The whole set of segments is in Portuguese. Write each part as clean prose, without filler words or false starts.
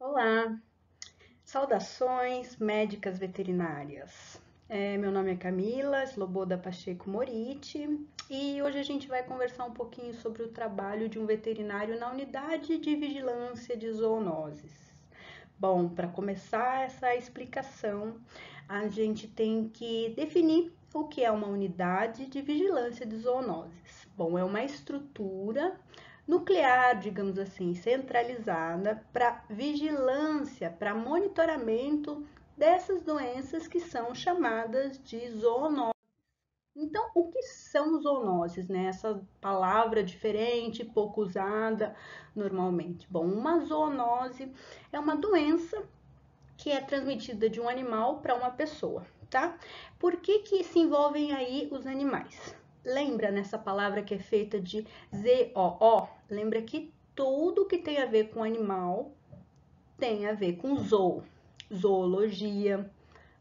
Olá, saudações médicas veterinárias. Meu nome é Camila Sloboda Pacheco Moriti e hoje a gente vai conversar um pouquinho sobre o trabalho de um veterinário na unidade de vigilância de zoonoses. Bom, para começar essa explicação, a gente tem que definir o que é uma unidade de vigilância de zoonoses. Bom, é uma estrutura nuclear, digamos assim, centralizada para vigilância, para monitoramento dessas doenças que são chamadas de zoonoses. Então, o que são zoonoses, né? Essa palavra diferente, pouco usada normalmente. Bom, uma zoonose é uma doença que é transmitida de um animal para uma pessoa, tá? Por que se envolvem aí os animais? Lembra nessa palavra que é feita de ZOO? Lembra que tudo que tem a ver com animal tem a ver com zoo, zoologia,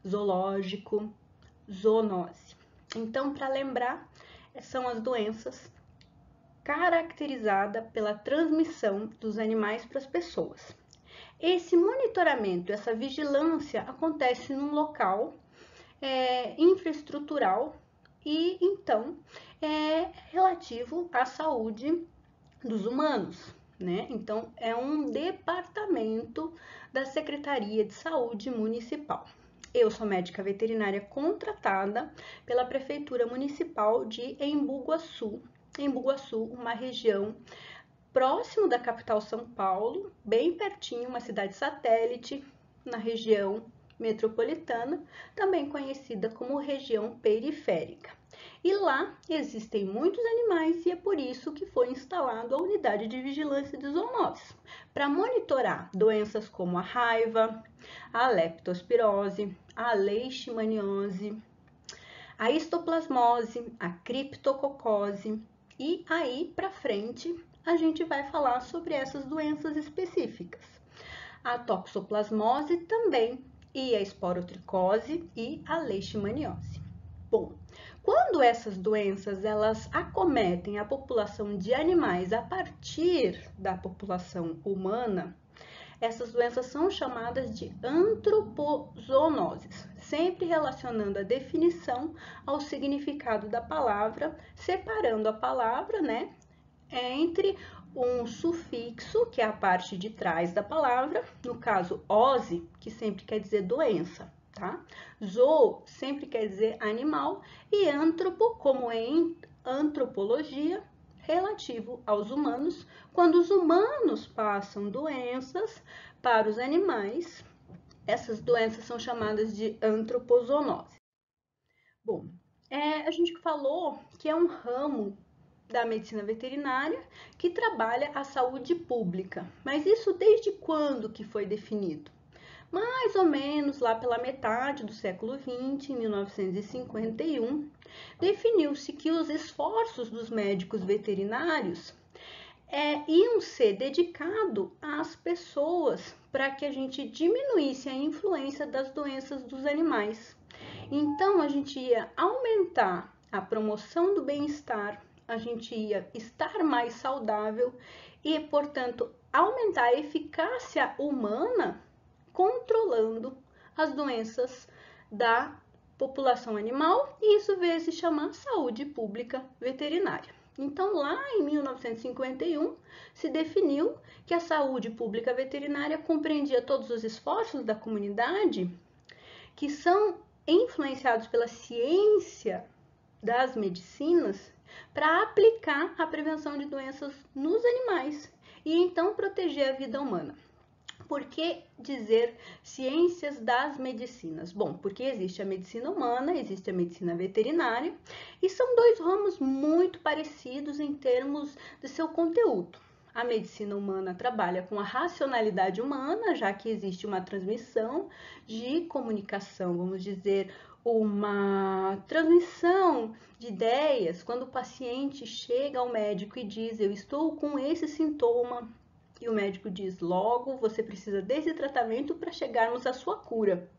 zoológico, zoonose. Então, para lembrar, são as doenças caracterizadas pela transmissão dos animais para as pessoas. Esse monitoramento, essa vigilância acontece num local infraestrutural e então é relativo à saúde dos humanos, né? Então é um departamento da Secretaria de Saúde Municipal. Eu sou médica veterinária contratada pela Prefeitura Municipal de Embu-Guaçu. Embu-Guaçu, uma região próximo da capital São Paulo, bem pertinho, uma cidade satélite na região metropolitana, também conhecida como região periférica. E lá existem muitos animais e é por isso que foi instalado a unidade de vigilância de zoonoses, para monitorar doenças como a raiva, a leptospirose, a leishmaniose, a histoplasmose, a criptococose e aí para frente a gente vai falar sobre essas doenças específicas. A toxoplasmose também e a esporotricose e a leishmaniose. Bom, quando essas doenças elas acometem a população de animais a partir da população humana, essas doenças são chamadas de antropozoonoses, sempre relacionando a definição ao significado da palavra, separando a palavra, né, entre um sufixo, que é a parte de trás da palavra, no caso, ose, que sempre quer dizer doença, tá? Zoo sempre quer dizer animal e antropo, como em antropologia, relativo aos humanos, quando os humanos passam doenças para os animais, essas doenças são chamadas de antropozoonose. Bom, a gente falou que é um ramo da medicina veterinária que trabalha a saúde pública, mas isso desde quando que foi definido? Mais ou menos lá pela metade do século XX, em 1951, definiu-se que os esforços dos médicos veterinários iam ser dedicados às pessoas para que a gente diminuísse a influência das doenças dos animais. Então, a gente ia aumentar a promoção do bem-estar, a gente ia estar mais saudável e, portanto, aumentar a eficácia humana controlando as doenças da população animal, e isso veio se chamar saúde pública veterinária. Então, lá em 1951, se definiu que a saúde pública veterinária compreendia todos os esforços da comunidade que são influenciados pela ciência das medicinas para aplicar a prevenção de doenças nos animais e então proteger a vida humana. Por que dizer ciências das medicinas? Bom, porque existe a medicina humana, existe a medicina veterinária e são dois ramos muito parecidos em termos de seu conteúdo. A medicina humana trabalha com a racionalidade humana, já que existe uma transmissão de comunicação, vamos dizer, uma transmissão de ideias. Quando o paciente chega ao médico e diz: eu estou com esse sintoma, e o médico diz: logo você precisa desse tratamento para chegarmos à sua cura.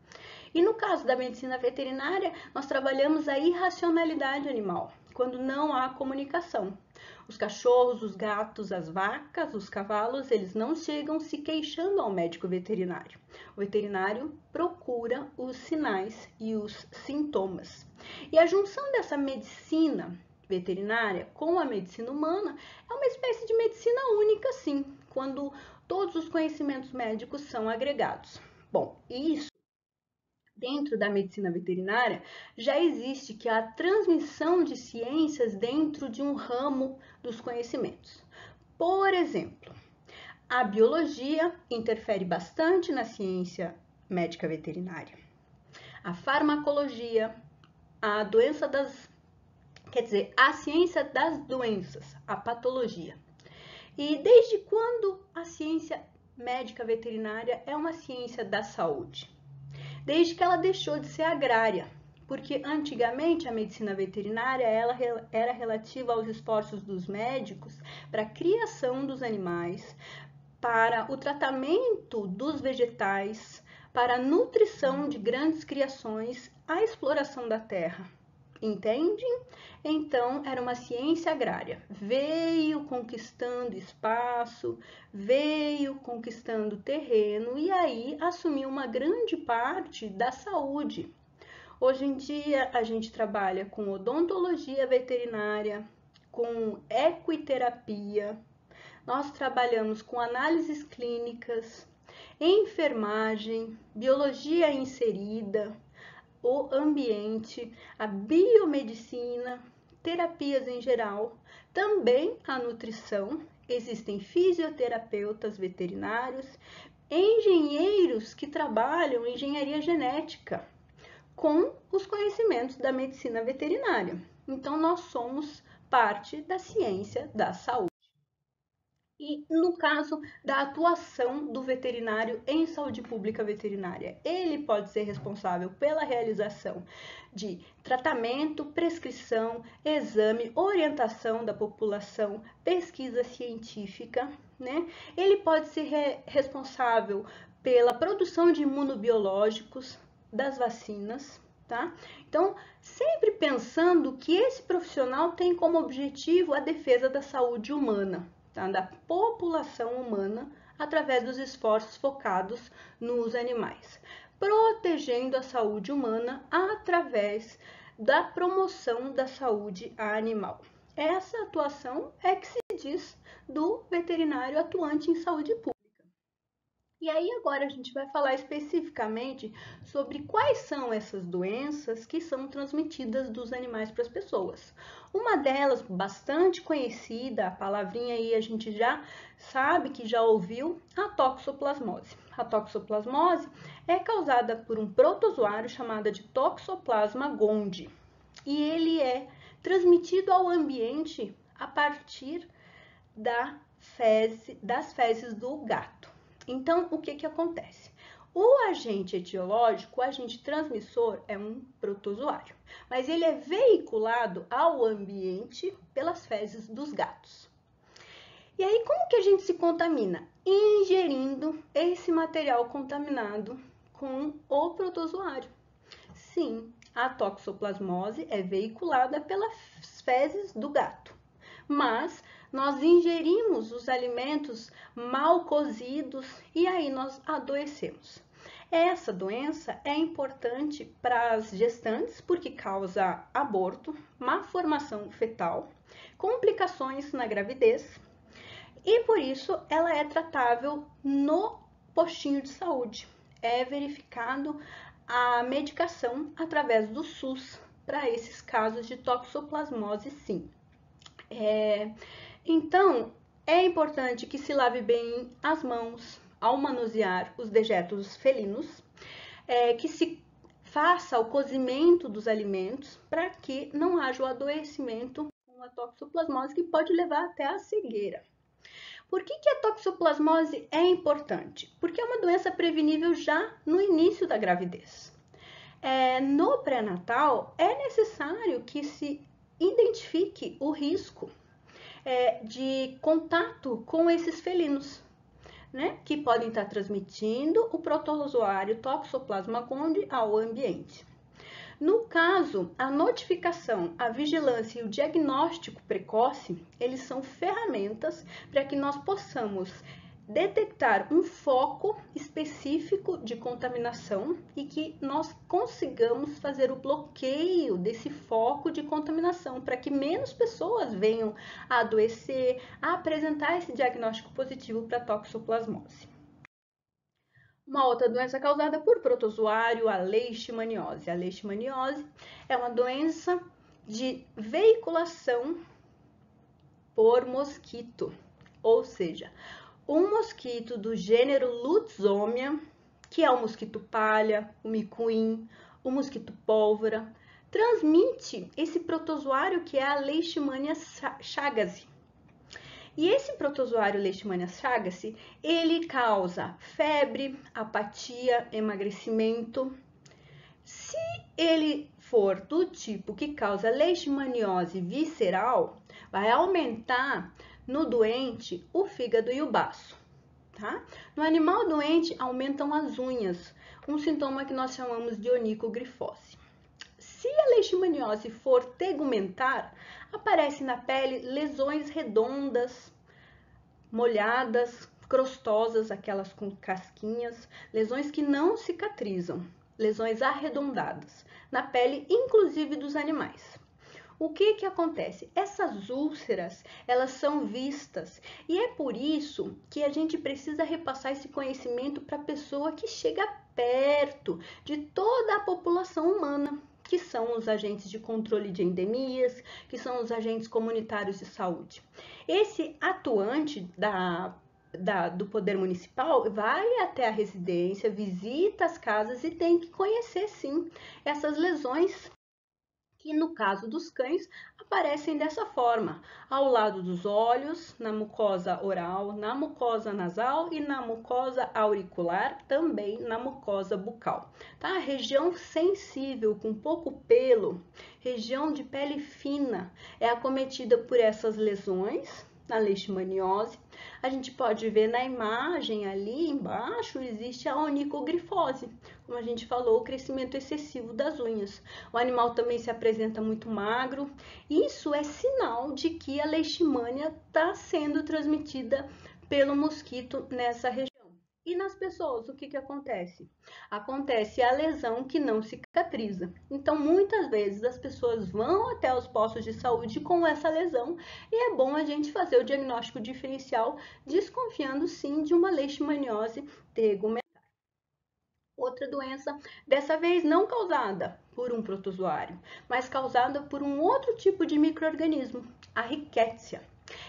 E no caso da medicina veterinária, nós trabalhamos a irracionalidade animal, quando não há comunicação. Os cachorros, os gatos, as vacas, os cavalos, eles não chegam se queixando ao médico veterinário. O veterinário procura os sinais e os sintomas. E a junção dessa medicina veterinária com a medicina humana é uma espécie de medicina única, sim, quando todos os conhecimentos médicos são agregados. Bom, isso dentro da medicina veterinária já existe que a transmissão de ciências dentro de um ramo dos conhecimentos. Por exemplo, a biologia interfere bastante na ciência médica veterinária. A farmacologia, a doença das, a ciência das doenças, a patologia. E desde quando a ciência médica veterinária é uma ciência da saúde? Desde que ela deixou de ser agrária, porque antigamente a medicina veterinária ela era relativa aos esforços dos médicos para a criação dos animais, para o tratamento dos vegetais, para a nutrição de grandes criações, a exploração da terra. Entende? Então, era uma ciência agrária. Veio conquistando espaço, veio conquistando terreno e aí assumiu uma grande parte da saúde. Hoje em dia, a gente trabalha com odontologia veterinária, com equiterapia, nós trabalhamos com análises clínicas, enfermagem, biologia inserida, o ambiente, a biomedicina, terapias em geral, também a nutrição. Existem fisioterapeutas veterinários, engenheiros que trabalham em engenharia genética com os conhecimentos da medicina veterinária. Então, nós somos parte da ciência da saúde. E no caso da atuação do veterinário em saúde pública veterinária, ele pode ser responsável pela realização de tratamento, prescrição, exame, orientação da população, pesquisa científica, né? Ele pode ser responsável pela produção de imunobiológicos, das vacinas, tá? Então, sempre pensando que esse profissional tem como objetivo a defesa da saúde humana, da população humana através dos esforços focados nos animais, protegendo a saúde humana através da promoção da saúde animal. Essa atuação é que se diz do veterinário atuante em saúde pública. E aí agora a gente vai falar especificamente sobre quais são essas doenças que são transmitidas dos animais para as pessoas. Uma delas, bastante conhecida, a palavrinha aí a gente já sabe, que já ouviu, a toxoplasmose. A toxoplasmose é causada por um protozoário chamado de Toxoplasma gondii. E ele é transmitido ao ambiente a partir das fezes do gato. Então, o que acontece? O agente etiológico, o agente transmissor, é um protozoário, mas ele é veiculado ao ambiente pelas fezes dos gatos. E aí, como que a gente se contamina? Ingerindo esse material contaminado com o protozoário. Sim, a toxoplasmose é veiculada pelas fezes do gato, mas nós ingerimos os alimentos mal cozidos e aí nós adoecemos. Essa doença é importante para as gestantes porque causa aborto, má formação fetal, complicações na gravidez e por isso ela é tratável no postinho de saúde. É verificado a medicação através do SUS para esses casos de toxoplasmose, sim. Então, é importante que se lave bem as mãos ao manusear os dejetos felinos, que se faça o cozimento dos alimentos para que não haja o adoecimento com a toxoplasmose, que pode levar até a cegueira. Por que a toxoplasmose é importante? Porque é uma doença prevenível já no início da gravidez. No pré-natal, é necessário que se identifique o risco de contato com esses felinos, né, que podem estar transmitindo o protozoário Toxoplasma gondii ao ambiente. No caso, a notificação, a vigilância e o diagnóstico precoce, eles são ferramentas para que nós possamos detectar um foco específico de contaminação e que nós consigamos fazer o bloqueio desse foco de contaminação para que menos pessoas venham a adoecer, a apresentar esse diagnóstico positivo para toxoplasmose. Uma outra doença causada por protozoário, a leishmaniose. A leishmaniose é uma doença de veiculação por mosquito, ou seja, um mosquito do gênero Lutzomia, que é o mosquito palha, o micuim, o mosquito pólvora, transmite esse protozoário que é a Leishmania chagas. E esse protozoário Leishmania chagas, ele causa febre, apatia, emagrecimento. Se ele for do tipo que causa leishmaniose visceral, vai aumentar no doente o fígado e o baço, tá? No animal doente, aumentam as unhas, um sintoma que nós chamamos de onicogrifose. Se a leishmaniose for tegumentar, aparece na pele lesões redondas, molhadas, crostosas, aquelas com casquinhas, lesões que não cicatrizam, lesões arredondadas, na pele inclusive dos animais. O que acontece? Essas úlceras, elas são vistas e é por isso que a gente precisa repassar esse conhecimento para a pessoa que chega perto de toda a população humana, que são os agentes de controle de endemias, que são os agentes comunitários de saúde. Esse atuante do poder municipal vai até a residência, visita as casas e tem que conhecer sim essas lesões que no caso dos cães aparecem dessa forma, ao lado dos olhos, na mucosa oral, na mucosa nasal e na mucosa auricular, também na mucosa bucal. Tá? Região sensível, com pouco pelo, região de pele fina, é acometida por essas lesões, na leishmaniose. A gente pode ver na imagem ali embaixo, existe a onicogrifose, como a gente falou, o crescimento excessivo das unhas. O animal também se apresenta muito magro. Isso é sinal de que a leishmania está sendo transmitida pelo mosquito nessa região. E nas pessoas, o que acontece? Acontece a lesão que não cicatriza. Então, muitas vezes as pessoas vão até os postos de saúde com essa lesão e é bom a gente fazer o diagnóstico diferencial, desconfiando sim de uma leishmaniose tegumentar. Outra doença, dessa vez não causada por um protozoário, mas causada por um outro tipo de micro-organismo, a rickettsia.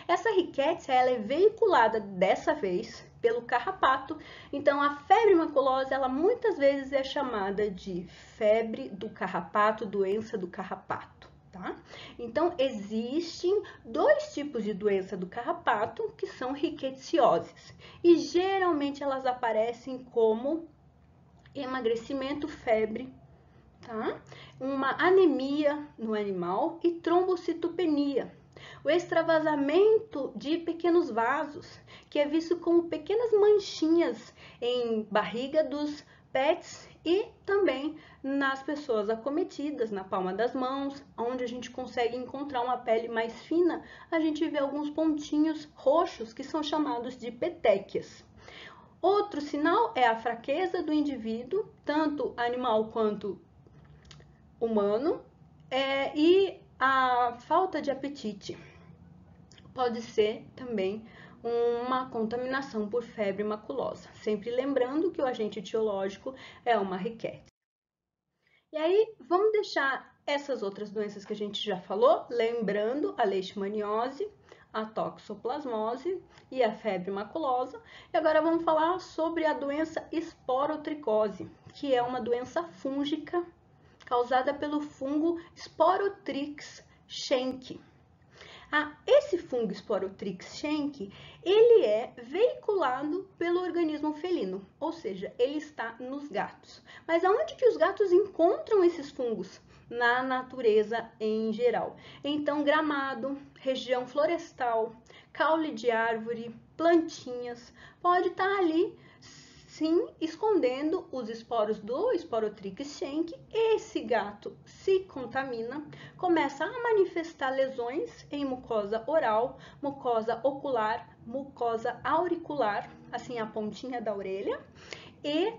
Essa rickettsia ela é veiculada dessa vez pelo carrapato. Então a febre maculosa, ela muitas vezes é chamada de febre do carrapato, doença do carrapato, tá? Então existem dois tipos de doença do carrapato que são rickettsioses e geralmente elas aparecem como emagrecimento, febre, tá? Uma anemia no animal e trombocitopenia. O extravasamento de pequenos vasos, que é visto como pequenas manchinhas em barriga dos pets e também nas pessoas acometidas, na palma das mãos, onde a gente consegue encontrar uma pele mais fina, a gente vê alguns pontinhos roxos que são chamados de petequias. Outro sinal é a fraqueza do indivíduo, tanto animal quanto humano, e a falta de apetite. Pode ser também uma contaminação por febre maculosa. Sempre lembrando que o agente etiológico é uma riquete. E aí, vamos deixar essas outras doenças que a gente já falou, lembrando a leishmaniose, a toxoplasmose e a febre maculosa. E agora vamos falar sobre a doença esporotricose, que é uma doença fúngica causada pelo fungo Sporotrix schenck. Esse fungo Sporotrix schenck, ele é veiculado pelo organismo felino, ou seja, ele está nos gatos. Mas aonde que os gatos encontram esses fungos? Na natureza em geral. Então, gramado, região florestal, caule de árvore, plantinhas, pode estar ali assim escondendo os esporos do Sporotrix schenck. Esse gato se contamina, começa a manifestar lesões em mucosa oral, mucosa ocular, mucosa auricular, assim a pontinha da orelha, e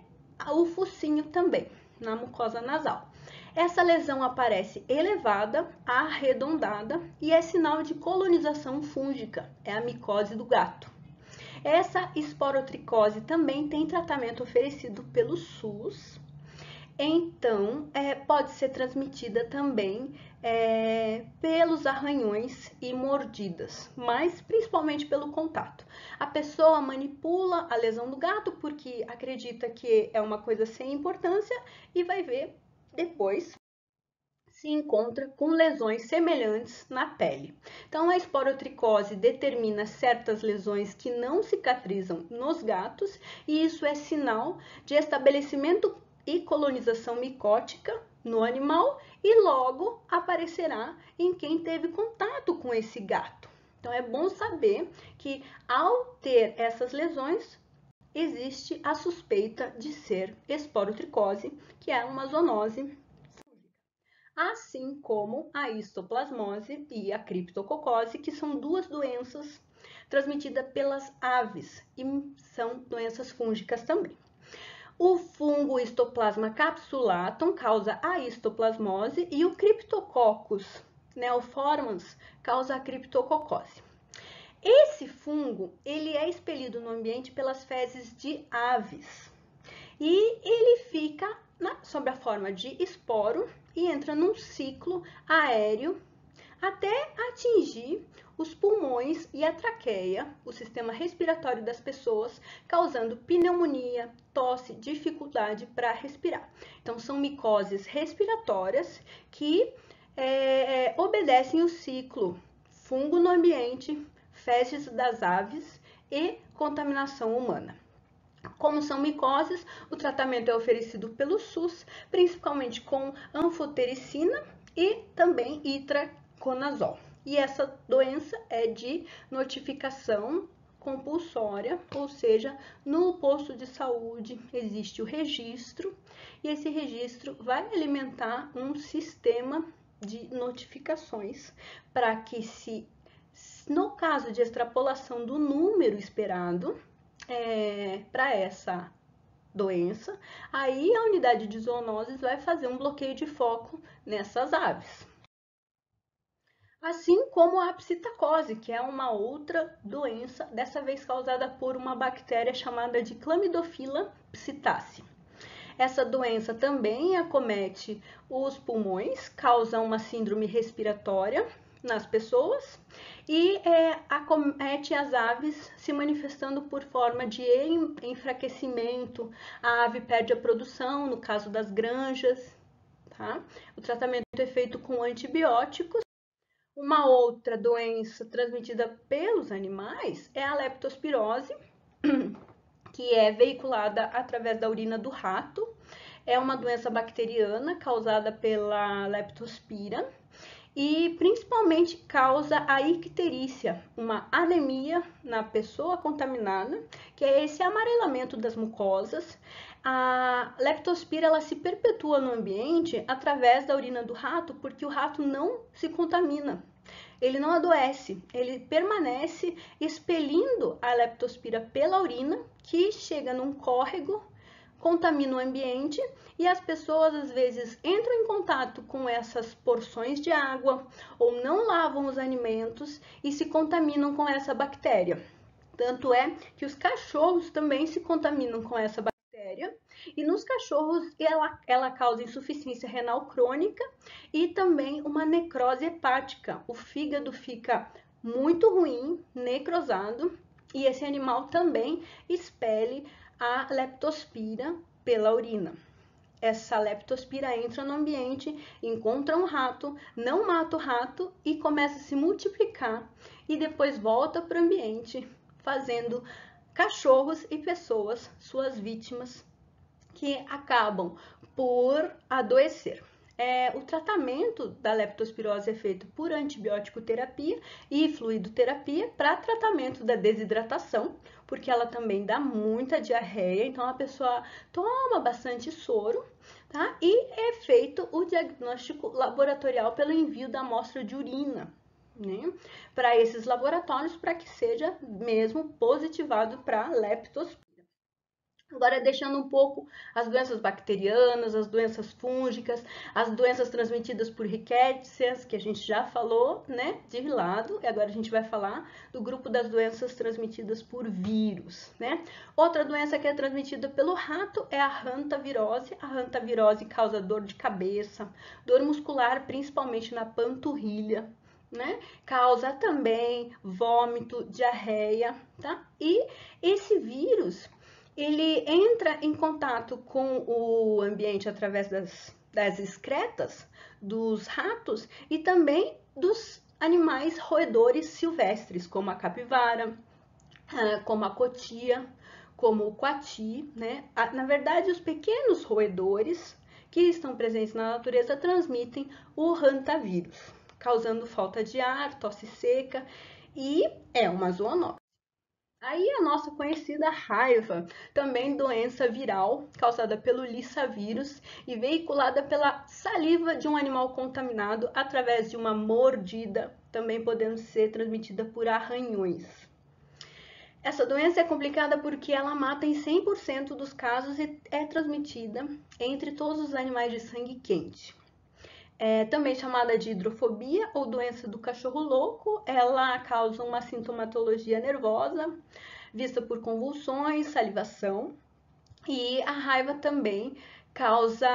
o focinho também, na mucosa nasal. Essa lesão aparece elevada, arredondada e é sinal de colonização fúngica, é a micose do gato. Essa esporotricose também tem tratamento oferecido pelo SUS, então pode ser transmitida também pelos arranhões e mordidas, mas principalmente pelo contato. A pessoa manipula a lesão do gato porque acredita que é uma coisa sem importância e vai ver depois se encontra com lesões semelhantes na pele. Então, a esporotricose determina certas lesões que não cicatrizam nos gatos e isso é sinal de estabelecimento e colonização micótica no animal e logo aparecerá em quem teve contato com esse gato. Então, é bom saber que ao ter essas lesões, existe a suspeita de ser esporotricose, que é uma zoonose, assim como a histoplasmose e a criptococose, que são duas doenças transmitidas pelas aves e são doenças fúngicas também. O fungo Histoplasma capsulatum causa a histoplasmose e o Cryptococcus neoformans causa a criptococose. Esse fungo, ele é expelido no ambiente pelas fezes de aves e ele fica sob a forma de esporo e entra num ciclo aéreo até atingir os pulmões e a traqueia, o sistema respiratório das pessoas, causando pneumonia, tosse, dificuldade para respirar. Então, são micoses respiratórias que obedecem o ciclo fungo no ambiente, fezes das aves e contaminação humana. Como são micoses, o tratamento é oferecido pelo SUS, principalmente com anfotericina e também itraconazol. E essa doença é de notificação compulsória, ou seja, no posto de saúde existe o registro e esse registro vai alimentar um sistema de notificações para que, se no caso de extrapolação do número esperado, para essa doença, aí a unidade de zoonoses vai fazer um bloqueio de foco nessas aves. Assim como a psitacose, que é uma outra doença, dessa vez causada por uma bactéria chamada de Chlamydophila psittaci. Essa doença também acomete os pulmões, causa uma síndrome respiratória nas pessoas e acomete as aves se manifestando por forma de enfraquecimento, a ave perde a produção, no caso das granjas, tá? O tratamento é feito com antibióticos. Uma outra doença transmitida pelos animais é a leptospirose, que é veiculada através da urina do rato. É uma doença bacteriana causada pela leptospira e principalmente causa a icterícia, uma anemia na pessoa contaminada, que é esse amarelamento das mucosas. A leptospira ela se perpetua no ambiente através da urina do rato, porque o rato não se contamina. Ele não adoece, ele permanece expelindo a leptospira pela urina, que chega num córrego, contamina o ambiente e as pessoas às vezes entram em contato com essas porções de água ou não lavam os alimentos e se contaminam com essa bactéria. Tanto é que os cachorros também se contaminam com essa bactéria e nos cachorros ela causa insuficiência renal crônica e também uma necrose hepática. O fígado fica muito ruim, necrosado, e esse animal também expele a leptospira pela urina. Essa leptospira entra no ambiente, encontra um rato, não mata o rato e começa a se multiplicar e depois volta para o ambiente, fazendo cachorros e pessoas suas vítimas que acabam por adoecer. O tratamento da leptospirose é feito por antibiótico terapia e fluidoterapia para tratamento da desidratação, porque ela também dá muita diarreia, então a pessoa toma bastante soro, tá? E é feito o diagnóstico laboratorial pelo envio da amostra de urina, né, para esses laboratórios, para que seja mesmo positivado para leptospirose. Agora, deixando um pouco as doenças bacterianas, as doenças fúngicas, as doenças transmitidas por rickétsias, que a gente já falou, né, de lado, e agora a gente vai falar do grupo das doenças transmitidas por vírus, né? Outra doença que é transmitida pelo rato é a hantavirose. A hantavirose causa dor de cabeça, dor muscular, principalmente na panturrilha, né? Causa também vômito, diarreia, tá? E esse vírus, ele entra em contato com o ambiente através das excretas dos ratos e também dos animais roedores silvestres, como a capivara, como a cotia, como o coati, né? Na verdade, os pequenos roedores que estão presentes na natureza transmitem o hantavírus, causando falta de ar, tosse seca, e é uma zoonose. Aí a nossa conhecida raiva, também doença viral causada pelo lissavírus e veiculada pela saliva de um animal contaminado através de uma mordida, também podendo ser transmitida por arranhões. Essa doença é complicada porque ela mata em 100% dos casos e é transmitida entre todos os animais de sangue quente. Também chamada de hidrofobia ou doença do cachorro louco, ela causa uma sintomatologia nervosa, vista por convulsões, salivação, e a raiva também causa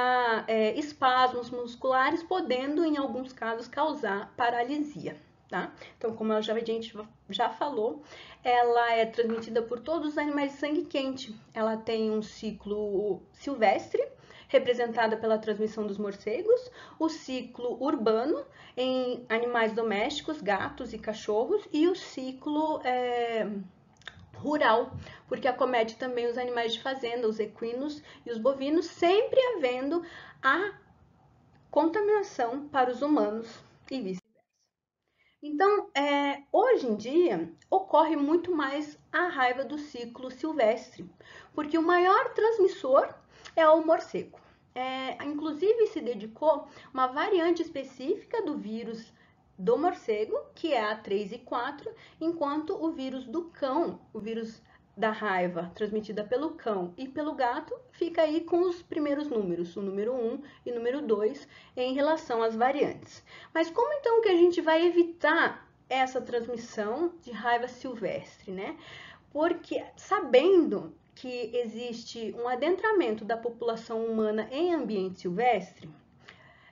espasmos musculares, podendo, em alguns casos, causar paralisia. Tá? Então, como a gente já falou, ela é transmitida por todos os animais de sangue quente. Ela tem um ciclo silvestre, representada pela transmissão dos morcegos, o ciclo urbano em animais domésticos, gatos e cachorros, e o ciclo rural, porque acomete também os animais de fazenda, os equinos e os bovinos, sempre havendo a contaminação para os humanos e vice-versa. Então, hoje em dia, ocorre muito mais a raiva do ciclo silvestre, porque o maior transmissor é o morcego. Inclusive, se dedicou uma variante específica do vírus do morcego, que é a 3 e 4, enquanto o vírus do cão, o vírus da raiva transmitida pelo cão e pelo gato, fica aí com os primeiros números, o número 1 e o número 2, em relação às variantes. Mas como então que a gente vai evitar essa transmissão de raiva silvestre, né? Porque sabendo que existe um adentramento da população humana em ambiente silvestre,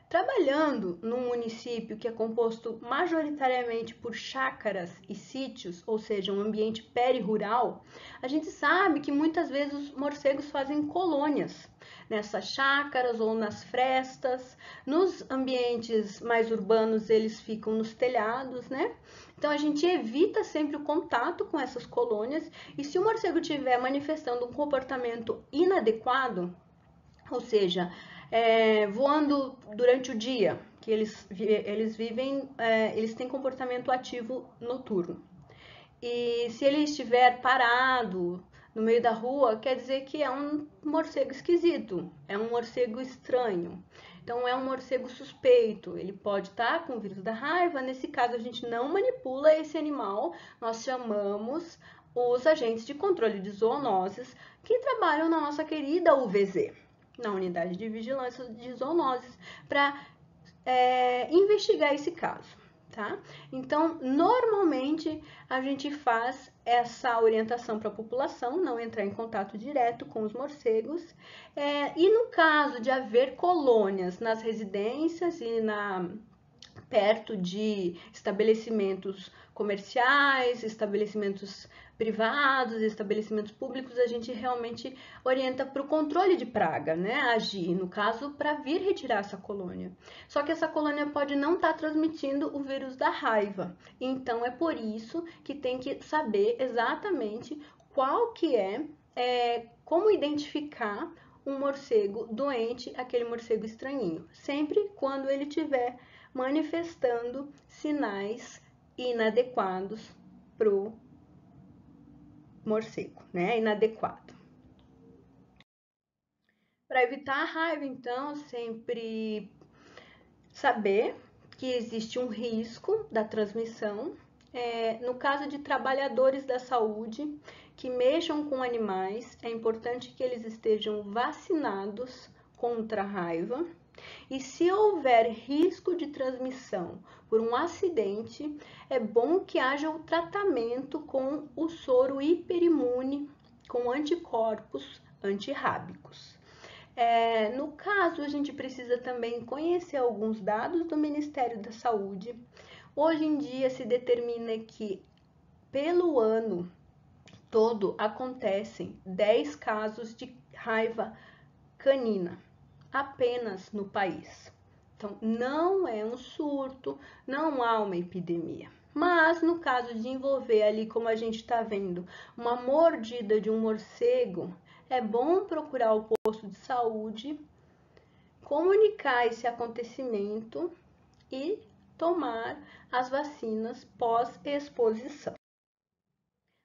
trabalhando num município que é composto majoritariamente por chácaras e sítios, ou seja, um ambiente peri-rural, a gente sabe que muitas vezes os morcegos fazem colônias nessas chácaras ou nas frestas. Nos ambientes mais urbanos, eles ficam nos telhados, né? Então, a gente evita sempre o contato com essas colônias, e se o morcego estiver manifestando um comportamento inadequado, ou seja, voando durante o dia, que eles vivem, eles têm comportamento ativo noturno. E se ele estiver parado no meio da rua, quer dizer que é um morcego esquisito, é um morcego estranho. Então, é um morcego suspeito, ele pode estar com o vírus da raiva. Nesse caso, a gente não manipula esse animal, nós chamamos os agentes de controle de zoonoses que trabalham na nossa querida UVZ, na Unidade de Vigilância de Zoonoses, para investigar esse caso, tá? Então, normalmente, a gente faz essa orientação para a população, não entrar em contato direto com os morcegos, e no caso de haver colônias nas residências e perto de estabelecimentos comerciais, estabelecimentos privados, estabelecimentos públicos, a gente realmente orienta para o controle de praga, né? Agir, no caso, para vir retirar essa colônia. Só que essa colônia pode não estar transmitindo o vírus da raiva. Então, é por isso que tem que saber exatamente qual que como identificar um morcego doente, aquele morcego estranhinho, sempre quando ele estiver manifestando sinais inadequados para o morcego, né? Inadequado. Para evitar a raiva, então, sempre saber que existe um risco da transmissão. No caso de trabalhadores da saúde que mexam com animais, é importante que eles estejam vacinados contra a raiva. E se houver risco de transmissão por um acidente, é bom que haja o tratamento com o soro hiperimune com anticorpos antirrábicos. No caso, a gente precisa também conhecer alguns dados do Ministério da Saúde. Hoje em dia se determina que pelo ano todo acontecem 10 casos de raiva canina apenas no país. Então, não é um surto, não há uma epidemia. Mas no caso de envolver ali, como a gente está vendo, uma mordida de um morcego, é bom procurar o posto de saúde, comunicar esse acontecimento e tomar as vacinas pós-exposição.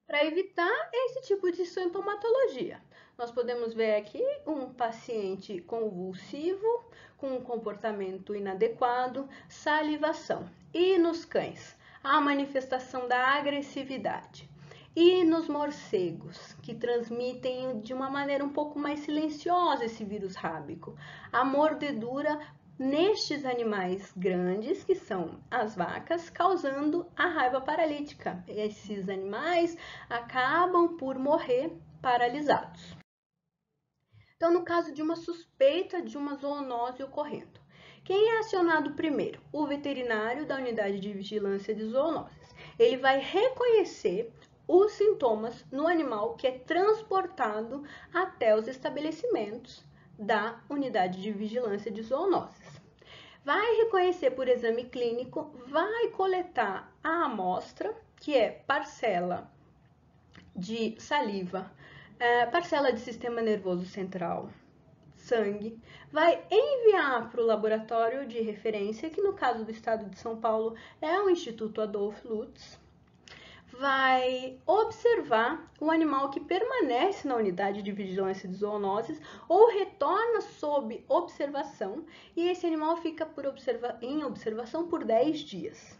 Para evitar esse tipo de sintomatologia, nós podemos ver aqui um paciente convulsivo, com um comportamento inadequado, salivação. E nos cães, a manifestação da agressividade. E nos morcegos, que transmitem de uma maneira um pouco mais silenciosa esse vírus rábico, a mordedura nestes animais grandes, que são as vacas, causando a raiva paralítica. Esses animais acabam por morrer paralisados. Então, no caso de uma suspeita de uma zoonose ocorrendo, quem é acionado primeiro? O veterinário da unidade de vigilância de zoonoses. Ele vai reconhecer os sintomas no animal que é transportado até os estabelecimentos da unidade de vigilância de zoonoses. Vai reconhecer por exame clínico, vai coletar a amostra, que é parcela de saliva, parcela de sistema nervoso central, sangue, vai enviar para o laboratório de referência, que no caso do estado de São Paulo é o Instituto Adolf Lutz, vai observar o animal que permanece na unidade de vigilância de zoonoses ou retorna sob observação, e esse animal fica em observação por 10 dias.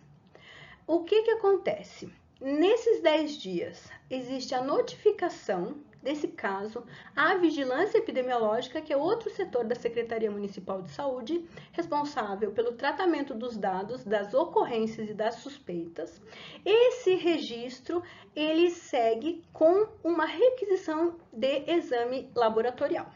O que acontece? Nesses 10 dias, existe a notificação desse caso à vigilância epidemiológica, que é outro setor da Secretaria Municipal de Saúde, responsável pelo tratamento dos dados, das ocorrências e das suspeitas. Esse registro, ele segue com uma requisição de exame laboratorial.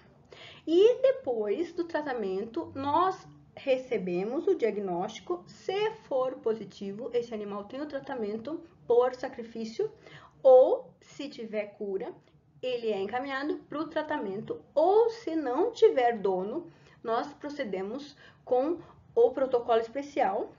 E depois do tratamento, nós recebemos o diagnóstico. Se for positivo, esse animal tem o tratamento por sacrifício, ou se tiver cura, ele é encaminhado para o tratamento, ou se não tiver dono, nós procedemos com o protocolo especial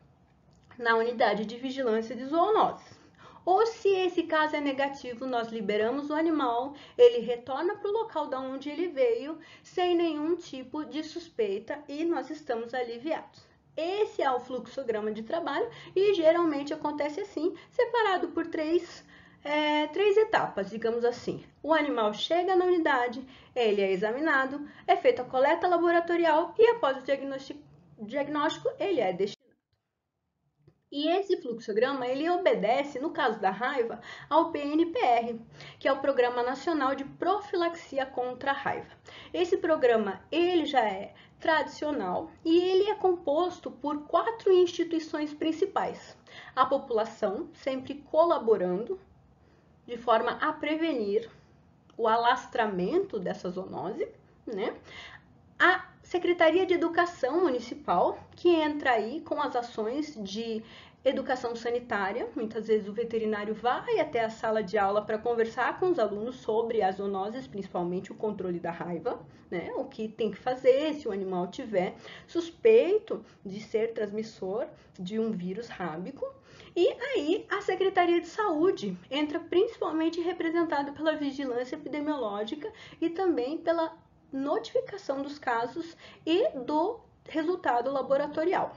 na unidade de vigilância de zoonoses. Ou se esse caso é negativo, nós liberamos o animal, ele retorna para o local de onde ele veio, sem nenhum tipo de suspeita, e nós estamos aliviados. Esse é o fluxograma de trabalho e geralmente acontece assim, separado por três etapas, digamos assim. O animal chega na unidade, ele é examinado, é feita a coleta laboratorial e após o diagnóstico ele é destinado. E esse fluxograma, ele obedece, no caso da raiva, ao PNPR, que é o Programa Nacional de Profilaxia contra a Raiva. Esse programa, ele já é tradicional e ele é composto por 4 instituições principais. A população, sempre colaborando de forma a prevenir o alastramento dessa zoonose, né? A Secretaria de Educação Municipal, que entra aí com as ações de educação sanitária. Muitas vezes o veterinário vai até a sala de aula para conversar com os alunos sobre as zoonoses, principalmente o controle da raiva, né? O que tem que fazer se o animal tiver suspeito de ser transmissor de um vírus rábico. E aí a Secretaria de Saúde entra principalmente representada pela vigilância epidemiológica e também pela notificação dos casos e do resultado laboratorial.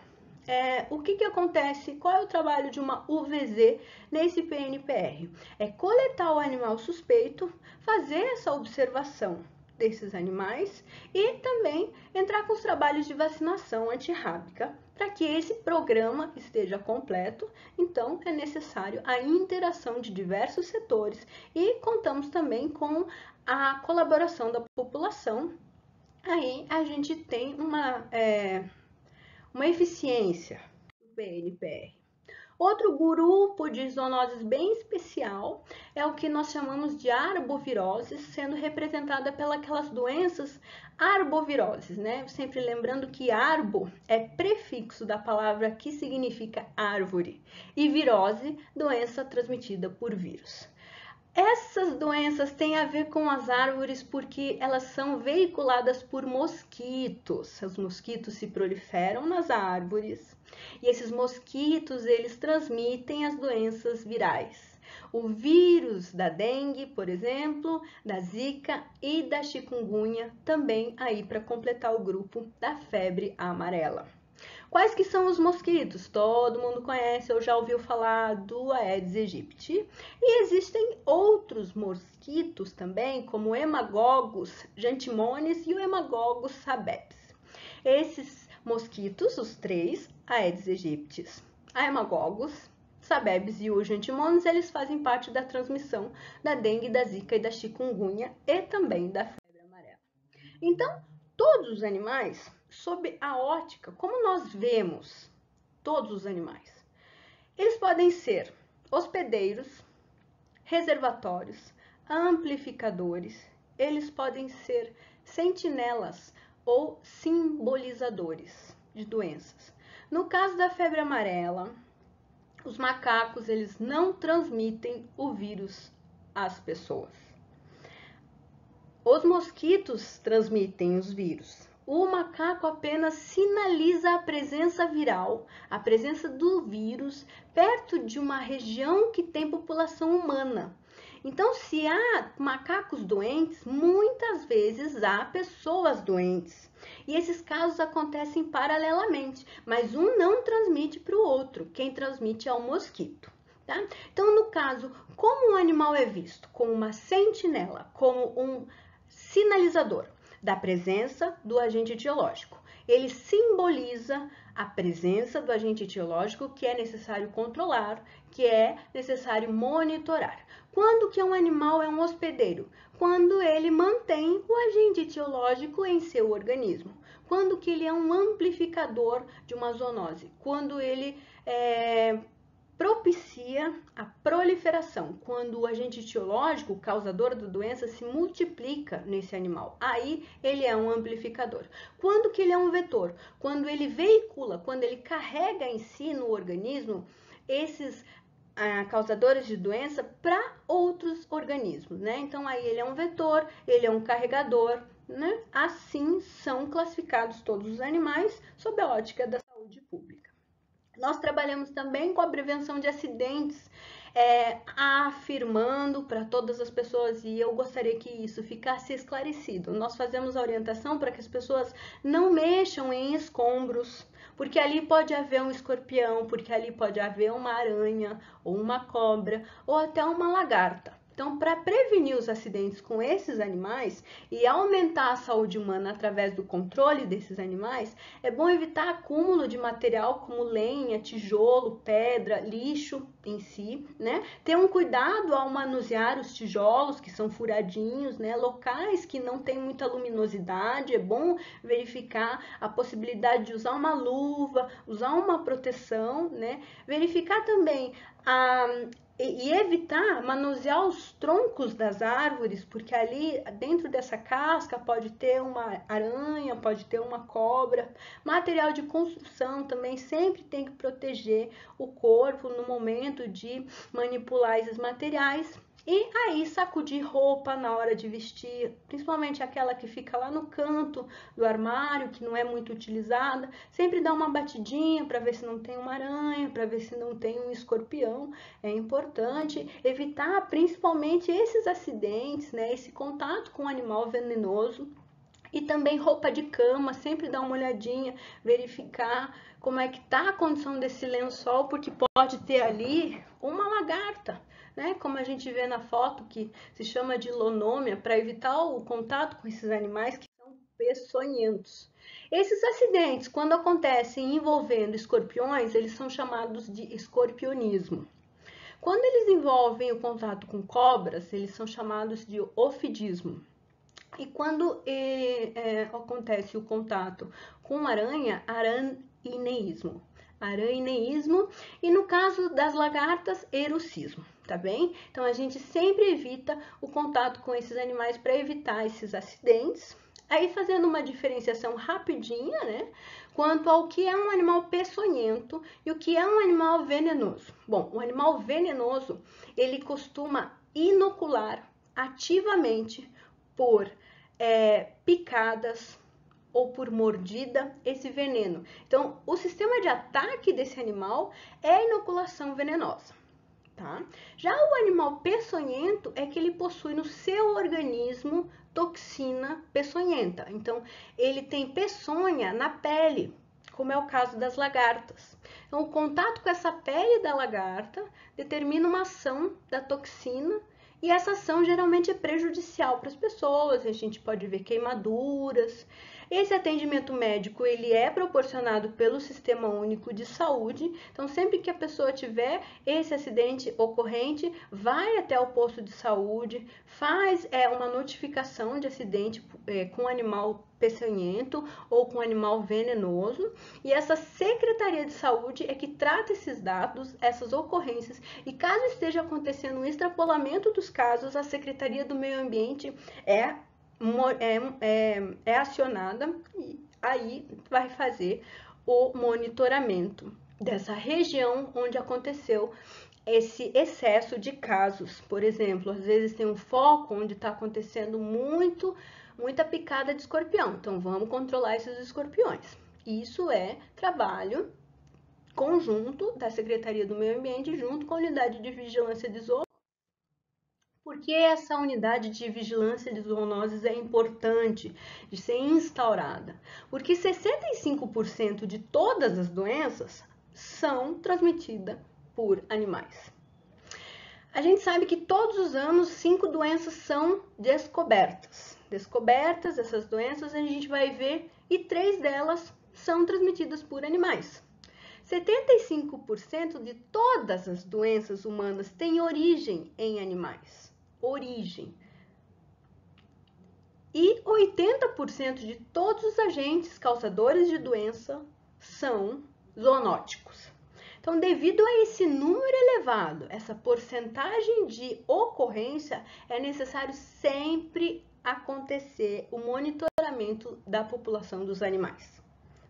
O que acontece? Qual é o trabalho de uma UVZ nesse PNPR? É coletar o animal suspeito, fazer essa observação desses animais e também entrar com os trabalhos de vacinação antirrábica para que esse programa esteja completo. Então, é necessário a interação de diversos setores e contamos também com a colaboração da população. Aí a gente tem uma eficiência do PNPR. Outro grupo de zoonoses bem especial é o que nós chamamos de arboviroses, sendo representada pelas doenças arboviroses, né? Sempre lembrando que arbo é prefixo da palavra que significa árvore e virose, doença transmitida por vírus. Essas doenças têm a ver com as árvores porque elas são veiculadas por mosquitos. Os mosquitos se proliferam nas árvores e esses mosquitos eles transmitem as doenças virais. O vírus da dengue, por exemplo, da zika e da chikungunya, também aí para completar o grupo da febre amarela. Quais que são os mosquitos? Todo mundo conhece ou já ouviu falar do Aedes aegypti. E existem outros mosquitos também, como o Haemococcus jantimones e o Haemococcus sabepes. Esses mosquitos, os três, Aedes aegypti, Haemococcus, sabepes e o jantimones, eles fazem parte da transmissão da dengue, da zika e da chikungunya e também da febre amarela. Então, todos os animais, sob a ótica, como nós vemos todos os animais, eles podem ser hospedeiros, reservatórios, amplificadores, eles podem ser sentinelas ou simbolizadores de doenças. No caso da febre amarela, os macacos eles não transmitem o vírus às pessoas. Os mosquitos transmitem os vírus. O macaco apenas sinaliza a presença viral, a presença do vírus perto de uma região que tem população humana. Então, se há macacos doentes, muitas vezes há pessoas doentes. E esses casos acontecem paralelamente, mas um não transmite para o outro. Quem transmite é o mosquito. Tá? Então, no caso, como um animal é visto? Como uma sentinela, como um sinalizador da presença do agente etiológico. Ele simboliza a presença do agente etiológico que é necessário controlar, que é necessário monitorar. Quando que um animal é um hospedeiro? Quando ele mantém o agente etiológico em seu organismo. Quando que ele é um amplificador de uma zoonose? Quando ele propicia a proliferação, quando o agente etiológico, o causador da doença, se multiplica nesse animal. Aí ele é um amplificador. Quando que ele é um vetor? Quando ele veicula, quando ele carrega em si no organismo esses causadores de doença para outros organismos, né? Então aí ele é um vetor, ele é um carregador, né? Assim são classificados todos os animais sob a ótica da saúde pública. Nós trabalhamos também com a prevenção de acidentes, afirmando para todas as pessoas, e eu gostaria que isso ficasse esclarecido. Nós fazemos a orientação para que as pessoas não mexam em escombros, porque ali pode haver um escorpião, porque ali pode haver uma aranha, ou uma cobra, ou até uma lagarta. Então, para prevenir os acidentes com esses animais e aumentar a saúde humana através do controle desses animais, é bom evitar acúmulo de material como lenha, tijolo, pedra, lixo em si, né? Ter um cuidado ao manusear os tijolos que são furadinhos, né? Locais que não tem muita luminosidade, é bom verificar a possibilidade de usar uma luva, usar uma proteção, né? Verificar também e evitar manusear os troncos das árvores, porque ali dentro dessa casca pode ter uma aranha, pode ter uma cobra. Material de construção também sempre tem que proteger o corpo no momento de manipular esses materiais. E aí sacudir roupa na hora de vestir, principalmente aquela que fica lá no canto do armário, que não é muito utilizada. Sempre dar uma batidinha para ver se não tem uma aranha, para ver se não tem um escorpião. É importante evitar principalmente esses acidentes, né? Esse contato com um animal venenoso. E também roupa de cama, sempre dar uma olhadinha, verificar como é que tá a condição desse lençol, porque pode ter ali uma lagarta, né? Como a gente vê na foto, que se chama de lonômia, para evitar o contato com esses animais que são peçonhentos. Esses acidentes, quando acontecem envolvendo escorpiões, eles são chamados de escorpionismo. Quando eles envolvem o contato com cobras, eles são chamados de ofidismo. E quando acontece o contato com aranha, aranhineísmo. Aranhineísmo, e no caso das lagartas, erucismo, tá bem? Então a gente sempre evita o contato com esses animais para evitar esses acidentes. Aí fazendo uma diferenciação rapidinha, né? Quanto ao que é um animal peçonhento e o que é um animal venenoso. Bom, o animal venenoso, ele costuma inocular ativamente por picadas ou por mordida esse veneno. Então, o sistema de ataque desse animal é a inoculação venenosa. Tá? Já o animal peçonhento é que ele possui no seu organismo toxina peçonhenta. Então, ele tem peçonha na pele, como é o caso das lagartas. Então, o contato com essa pele da lagarta determina uma ação da toxina e essa ação geralmente é prejudicial para as pessoas. A gente pode ver queimaduras. Esse atendimento médico ele é proporcionado pelo Sistema Único de Saúde. Então, sempre que a pessoa tiver esse acidente ocorrente, vai até o posto de saúde, faz uma notificação de acidente com animal peçonhento ou com animal venenoso, e essa Secretaria de Saúde é que trata esses dados, essas ocorrências, e caso esteja acontecendo um extrapolamento dos casos, a Secretaria do Meio Ambiente é acionada e aí vai fazer o monitoramento dessa região onde aconteceu esse excesso de casos. Por exemplo, às vezes tem um foco onde está acontecendo muita picada de escorpião, então vamos controlar esses escorpiões. Isso é trabalho conjunto da Secretaria do Meio Ambiente junto com a Unidade de Vigilância de Zoonoses. Por que essa unidade de vigilância de zoonoses é importante de ser instaurada? Porque 65% de todas as doenças são transmitidas por animais. A gente sabe que todos os anos 5 doenças são descobertas. Descobertas essas doenças a gente vai ver e 3 delas são transmitidas por animais. 75% de todas as doenças humanas têm origem em animais. Origem. E 80% de todos os agentes causadores de doença são zoonóticos. Então, devido a esse número elevado, essa porcentagem de ocorrência, é necessário sempre acontecer o monitoramento da população dos animais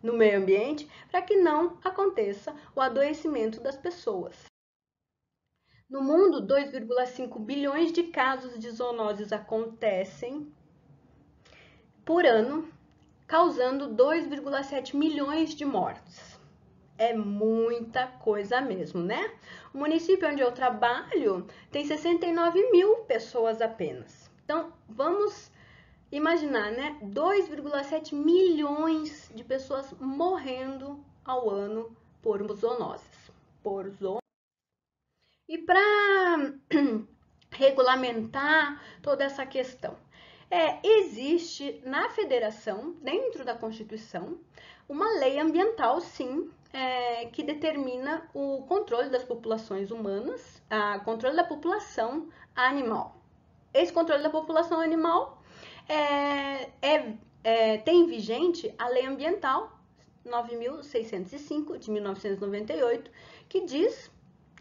no meio ambiente para que não aconteça o adoecimento das pessoas. No mundo, 2,5 bilhões de casos de zoonoses acontecem por ano, causando 2,7 milhões de mortes. É muita coisa mesmo, né? O município onde eu trabalho tem 69 mil pessoas apenas. Então, vamos imaginar, né? 2,7 milhões de pessoas morrendo ao ano por zoonoses. E para regulamentar toda essa questão, existe na federação, dentro da Constituição, uma lei ambiental, sim, que determina o controle das populações humanas, o controle da população animal. Esse controle da população animal tem vigente a Lei Ambiental 9.605, de 1998, que diz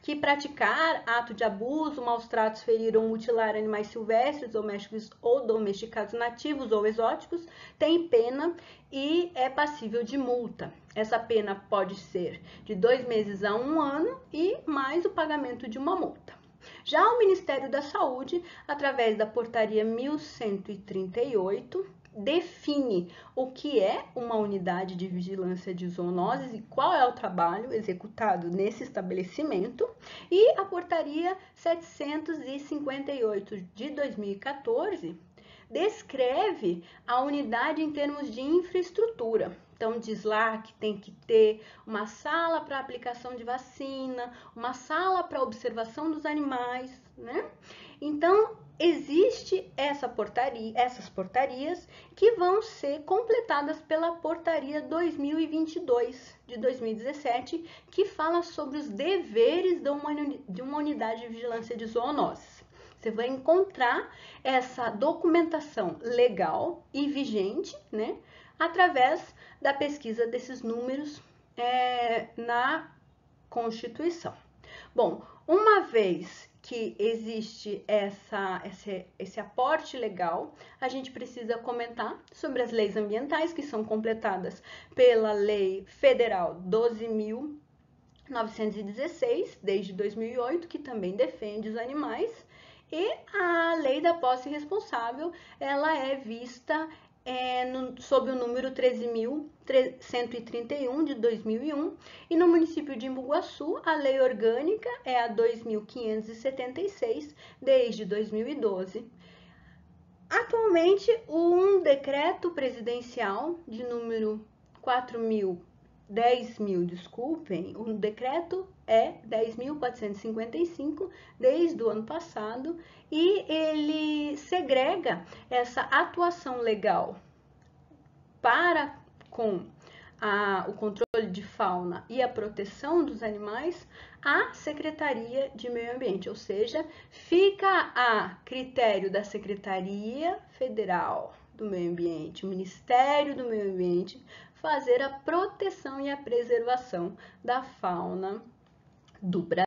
que praticar ato de abuso, maus tratos, ferir ou mutilar animais silvestres, domésticos ou domesticados nativos ou exóticos tem pena e é passível de multa. Essa pena pode ser de 2 meses a 1 ano e mais o pagamento de uma multa. Já o Ministério da Saúde, através da Portaria 1138, define o que é uma unidade de vigilância de zoonoses e qual é o trabalho executado nesse estabelecimento, e a Portaria 758 de 2014 descreve a unidade em termos de infraestrutura. Então, diz lá que tem que ter uma sala para aplicação de vacina, uma sala para observação dos animais, né? Então, existe essas portarias que vão ser completadas pela Portaria 2022 de 2017, que fala sobre os deveres de uma unidade de vigilância de zoonoses. Você vai encontrar essa documentação legal e vigente, né, através da pesquisa desses números na Constituição. Bom, uma vez que existe esse aporte legal, a gente precisa comentar sobre as leis ambientais que são completadas pela Lei Federal 12.916, desde 2008, que também defende os animais, e a Lei da Posse Responsável, ela é vista sob o número 13.131 de 2001, e no município de Embu-Guaçu, a lei orgânica é a 2.576, desde 2012. Atualmente, um decreto presidencial de número 10.000, desculpem, o decreto é 10.455 desde o ano passado, e ele segrega essa atuação legal para com o controle de fauna e a proteção dos animais à Secretaria de Meio Ambiente, ou seja, fica a critério da Secretaria Federal do Meio Ambiente, o Ministério do Meio Ambiente, fazer a proteção e a preservação da fauna do Brasil.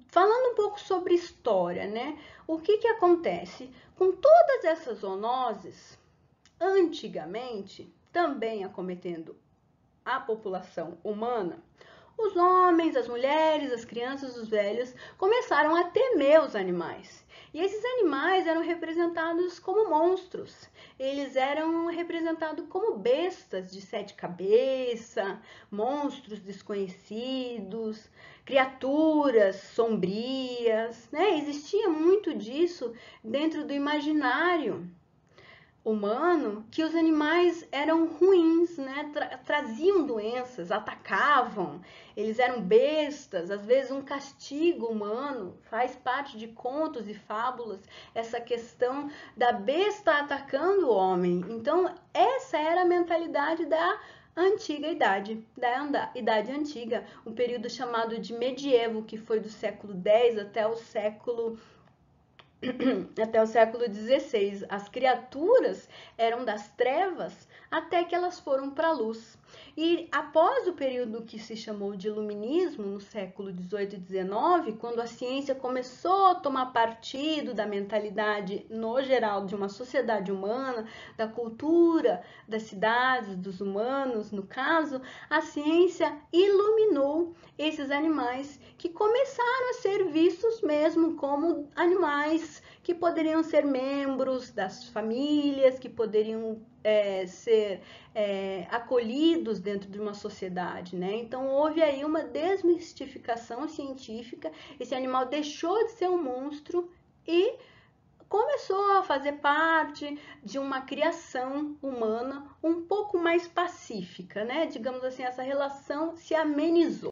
Falando um pouco sobre história, né? O que acontece? Com todas essas zoonoses, antigamente, também acometendo a população humana, os homens, as mulheres, as crianças, os velhos começaram a temer os animais. E esses animais eram representados como monstros. Eles eram representados como bestas de 7 cabeças, monstros desconhecidos, criaturas sombrias, né? Existia muito disso dentro do imaginário humano, que os animais eram ruins, né? Traziam doenças, atacavam, eles eram bestas, às vezes um castigo humano, faz parte de contos e fábulas essa questão da besta atacando o homem. Então, essa era a mentalidade da antiga idade, da idade antiga, um período chamado de medievo, que foi do século X até o século XVI. As criaturas eram das trevas até que elas foram para a luz. E após o período que se chamou de Iluminismo, no século XVIII e XIX, quando a ciência começou a tomar partido da mentalidade no geral de uma sociedade humana, da cultura, das cidades, dos humanos, no caso, a ciência iluminou esses animais que começaram a ser vistos mesmo como animais que poderiam ser membros das famílias, que poderiam ser acolhidos dentro de uma sociedade, né? Então houve aí uma desmistificação científica, esse animal deixou de ser um monstro e começou a fazer parte de uma criação humana um pouco mais pacífica, né? Digamos assim, essa relação se amenizou.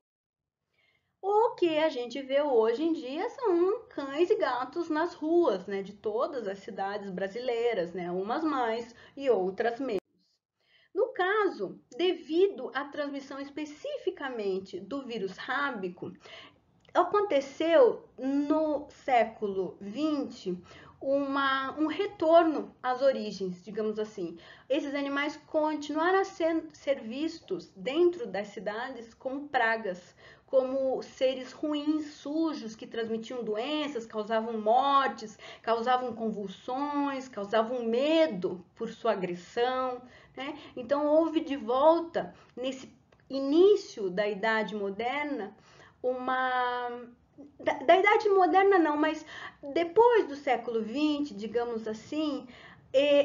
O que a gente vê hoje em dia são cães e gatos nas ruas, né, de todas as cidades brasileiras, né, umas mais e outras menos. No caso, devido à transmissão especificamente do vírus rábico, aconteceu no século XX um retorno às origens, digamos assim. Esses animais continuaram a ser vistos dentro das cidades como pragas, como seres ruins, sujos, que transmitiam doenças, causavam mortes, causavam convulsões, causavam medo por sua agressão, né? Então houve de volta, nesse início da Idade Moderna, da Idade Moderna não, mas depois do século XX, digamos assim,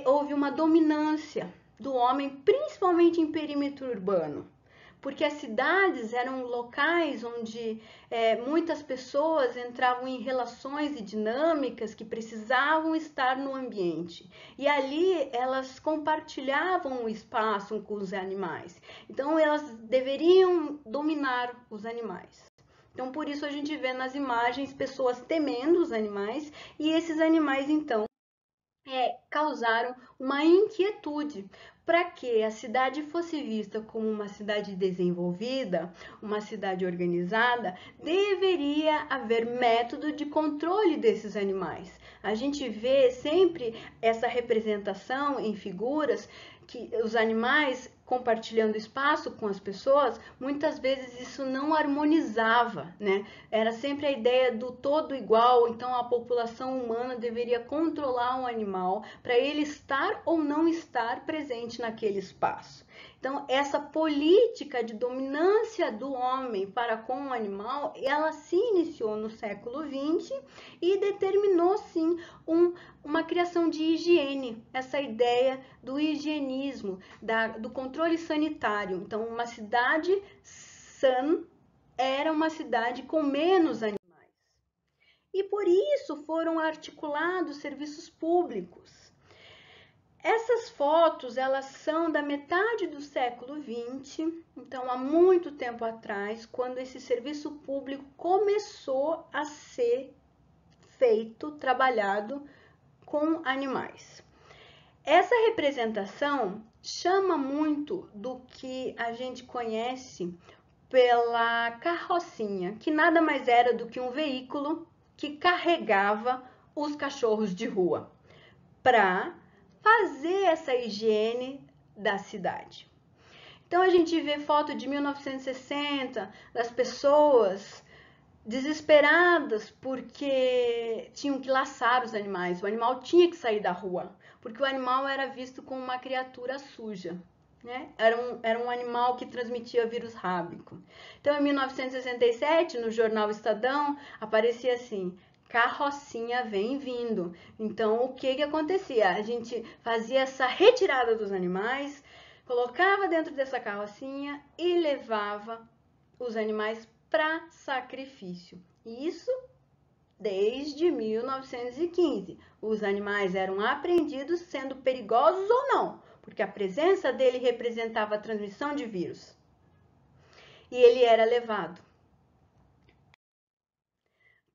houve uma dominância do homem, principalmente em perímetro urbano. porque as cidades eram locais onde muitas pessoas entravam em relações e dinâmicas que precisavam estar no ambiente. E ali elas compartilhavam o espaço com os animais. Então elas deveriam dominar os animais. Então por isso a gente vê nas imagens pessoas temendo os animais e esses animais então causaram uma inquietude para que a cidade fosse vista como uma cidade desenvolvida, uma cidade organizada, deveria haver método de controle desses animais. A gente vê sempre essa representação em figuras que os animais compartilhando espaço com as pessoas, muitas vezes isso não harmonizava, né? Era sempre a ideia do todo igual, então a população humana deveria controlar um animal para ele estar ou não estar presente naquele espaço. Então, essa política de dominância do homem para com o animal, ela se iniciou no século XX e determinou, sim, uma criação de higiene, essa ideia do higienismo, do controle sanitário. Então, uma cidade sã era uma cidade com menos animais. E por isso foram articulados serviços públicos. Essas fotos, elas são da metade do século XX, então há muito tempo atrás, quando esse serviço público começou a ser feito, trabalhado com animais. Essa representação chama muito do que a gente conhece pela carrocinha, que nada mais era do que um veículo que carregava os cachorros de rua para fazer essa higiene da cidade. Então a gente vê foto de 1960 das pessoas desesperadas porque tinham que laçar os animais. O animal tinha que sair da rua, porque o animal era visto como uma criatura suja, né? Era um animal que transmitia vírus rábico. Então em 1967, no jornal Estadão, aparecia assim: carrocinha vem vindo. Então, o que acontecia? A gente fazia essa retirada dos animais, colocava dentro dessa carrocinha e levava os animais para sacrifício. Isso desde 1915. Os animais eram apreendidos sendo perigosos ou não, porque a presença dele representava a transmissão de vírus. E ele era levado.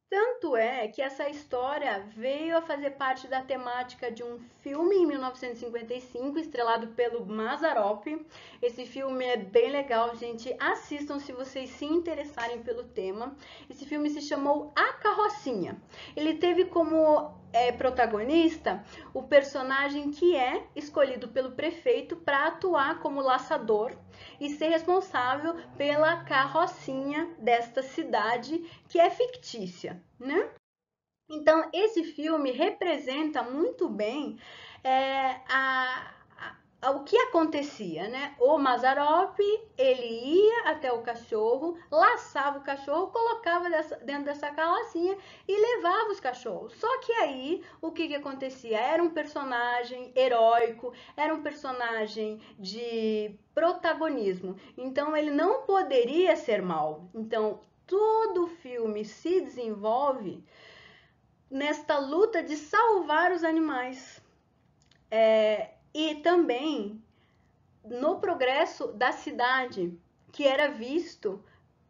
Tanto é que essa história veio a fazer parte da temática de um filme em 1955, estrelado pelo Mazzaropi. Esse filme é bem legal, gente. Assistam se vocês se interessarem pelo tema. Esse filme se chamou A Carrocinha. Ele teve como protagonista o personagem que é escolhido pelo prefeito para atuar como laçador e ser responsável pela carrocinha desta cidade que é fictícia, né? Então, esse filme representa muito bem o que acontecia, né? O Mazzaropi, ele ia até o cachorro, laçava o cachorro, colocava dentro dessa carrocinha e levava os cachorros. Só que aí, o que acontecia? Era um personagem heróico, era um personagem de protagonismo. Então, ele não poderia ser mau. Então, todo o filme se desenvolve nesta luta de salvar os animais. E também no progresso da cidade, que era visto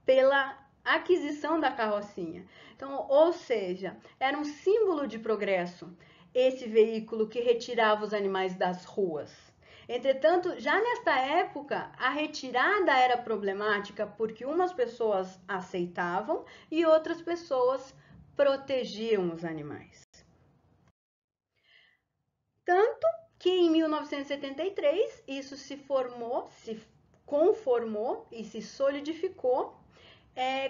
pela aquisição da carrocinha. Então, ou seja, era um símbolo de progresso esse veículo que retirava os animais das ruas. Entretanto, já nesta época, a retirada era problemática porque umas pessoas aceitavam e outras pessoas protegiam os animais. Tanto que em 1973 isso se conformou e se solidificou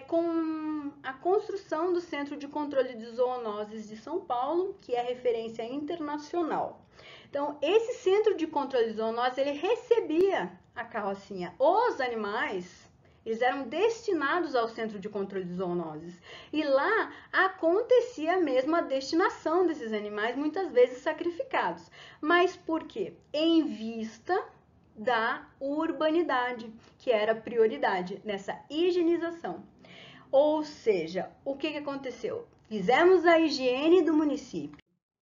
com a construção do Centro de Controle de Zoonoses de São Paulo, que é referência internacional. Então, esse Centro de Controle de Zoonoses, ele recebia a carrocinha. Os animais, eles eram destinados ao Centro de Controle de Zoonoses. E lá acontecia mesmo a destinação desses animais, muitas vezes sacrificados. Mas por quê? Em vista da urbanidade, que era prioridade nessa higienização. Ou seja, o que aconteceu? Fizemos a higiene do município.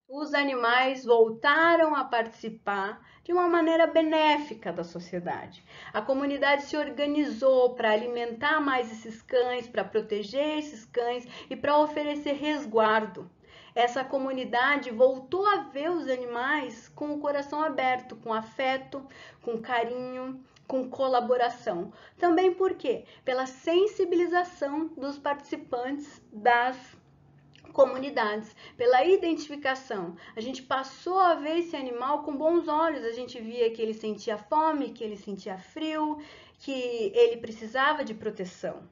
Os animais voltaram a participar de uma maneira benéfica da sociedade. A comunidade se organizou para alimentar mais esses cães, para proteger esses cães e para oferecer resguardo. Essa comunidade voltou a ver os animais com o coração aberto, com afeto, com carinho, com colaboração. Também por quê? Pela sensibilização dos participantes das comunidades, pela identificação. A gente passou a ver esse animal com bons olhos, a gente via que ele sentia fome, que ele sentia frio, que ele precisava de proteção,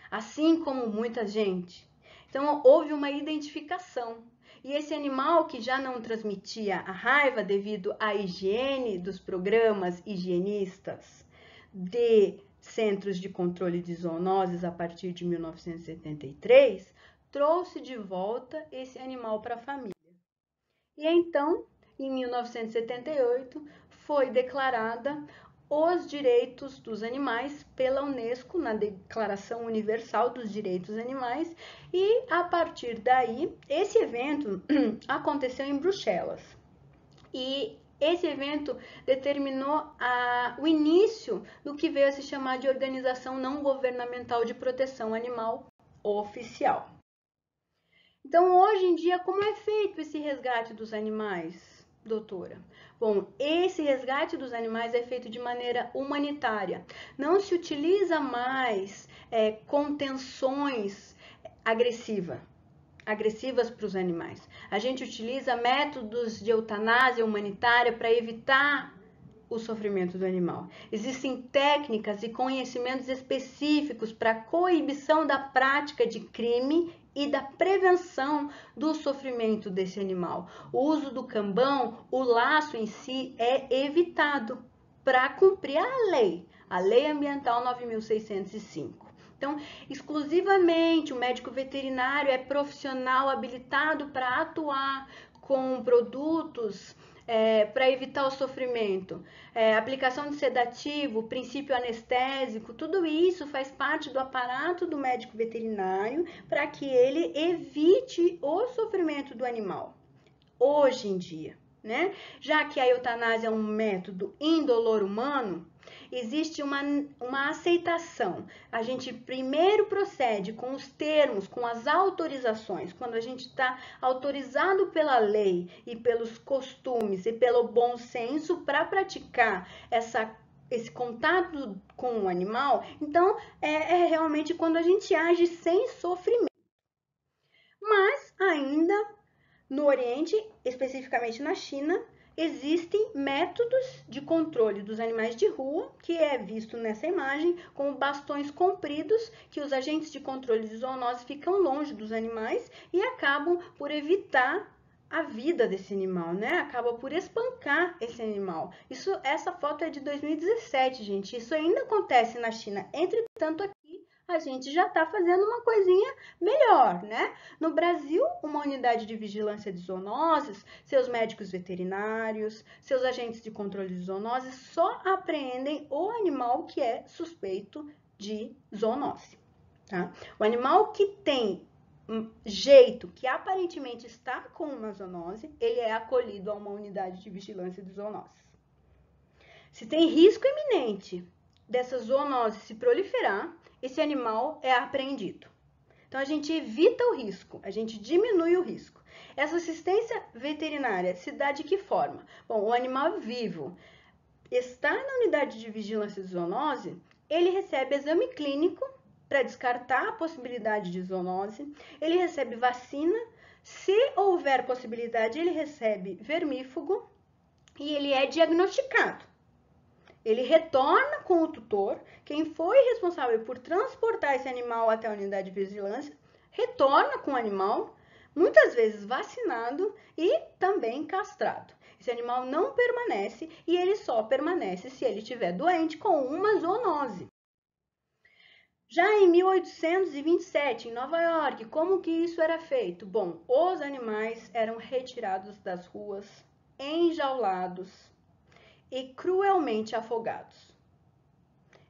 assim como muita gente. Então houve uma identificação. E esse animal que já não transmitia a raiva devido à higiene dos programas higienistas de centros de controle de zoonoses a partir de 1973, trouxe de volta esse animal para a família. E então, em 1978, foi declarada os direitos dos animais pela Unesco, na Declaração Universal dos Direitos Animais, e a partir daí, esse evento aconteceu em Bruxelas. E esse evento determinou o início do que veio a se chamar de Organização Não Governamental de Proteção Animal Oficial. Então, hoje em dia, como é feito esse resgate dos animais, doutora? Bom, esse resgate dos animais é feito de maneira humanitária. Não se utiliza mais contenções agressivas para os animais. A gente utiliza métodos de eutanásia humanitária para evitar o sofrimento do animal. Existem técnicas e conhecimentos específicos para a coibição da prática de crime e da prevenção do sofrimento desse animal. O uso do cambão, o laço em si é evitado para cumprir a Lei Ambiental 9.605. Então, exclusivamente o médico veterinário é profissional habilitado para atuar com produtos para evitar o sofrimento. Aplicação de sedativo, princípio anestésico, tudo isso faz parte do aparato do médico veterinário para que ele evite o sofrimento do animal. Hoje em dia, né? Já que a eutanásia é um método indolor humano, existe uma aceitação. A gente primeiro procede com os termos, com as autorizações. Quando a gente está autorizado pela lei e pelos costumes e pelo bom senso para praticar esse contato com o animal, então é realmente quando a gente age sem sofrimento. Mas ainda no Oriente, especificamente na China, existem métodos de controle dos animais de rua, que é visto nessa imagem, com bastões compridos, que os agentes de controle de zoonose ficam longe dos animais e acabam por evitar a vida desse animal, né? Acaba por espancar esse animal. Essa foto é de 2017, gente. Isso ainda acontece na China. Entretanto, aqui a gente já está fazendo uma coisinha melhor, né? No Brasil, uma unidade de vigilância de zoonoses, seus médicos veterinários, seus agentes de controle de zoonoses só apreendem o animal que é suspeito de zoonose, tá? O animal que tem jeito, que aparentemente está com uma zoonose, ele é acolhido a uma unidade de vigilância de zoonoses. Se tem risco iminente dessa zoonose se proliferar, esse animal é apreendido. Então, a gente evita o risco, a gente diminui o risco. Essa assistência veterinária se dá de que forma? Bom, o animal vivo está na unidade de vigilância de zoonose, ele recebe exame clínico para descartar a possibilidade de zoonose, ele recebe vacina, se houver possibilidade, ele recebe vermífugo e ele é diagnosticado. Ele retorna com o tutor, quem foi responsável por transportar esse animal até a unidade de vigilância, retorna com o animal, muitas vezes vacinado e também castrado. Esse animal não permanece e ele só permanece se ele estiver doente com uma zoonose. Já em 1827, em Nova York, como que isso era feito? Bom, os animais eram retirados das ruas, enjaulados, e cruelmente afogados.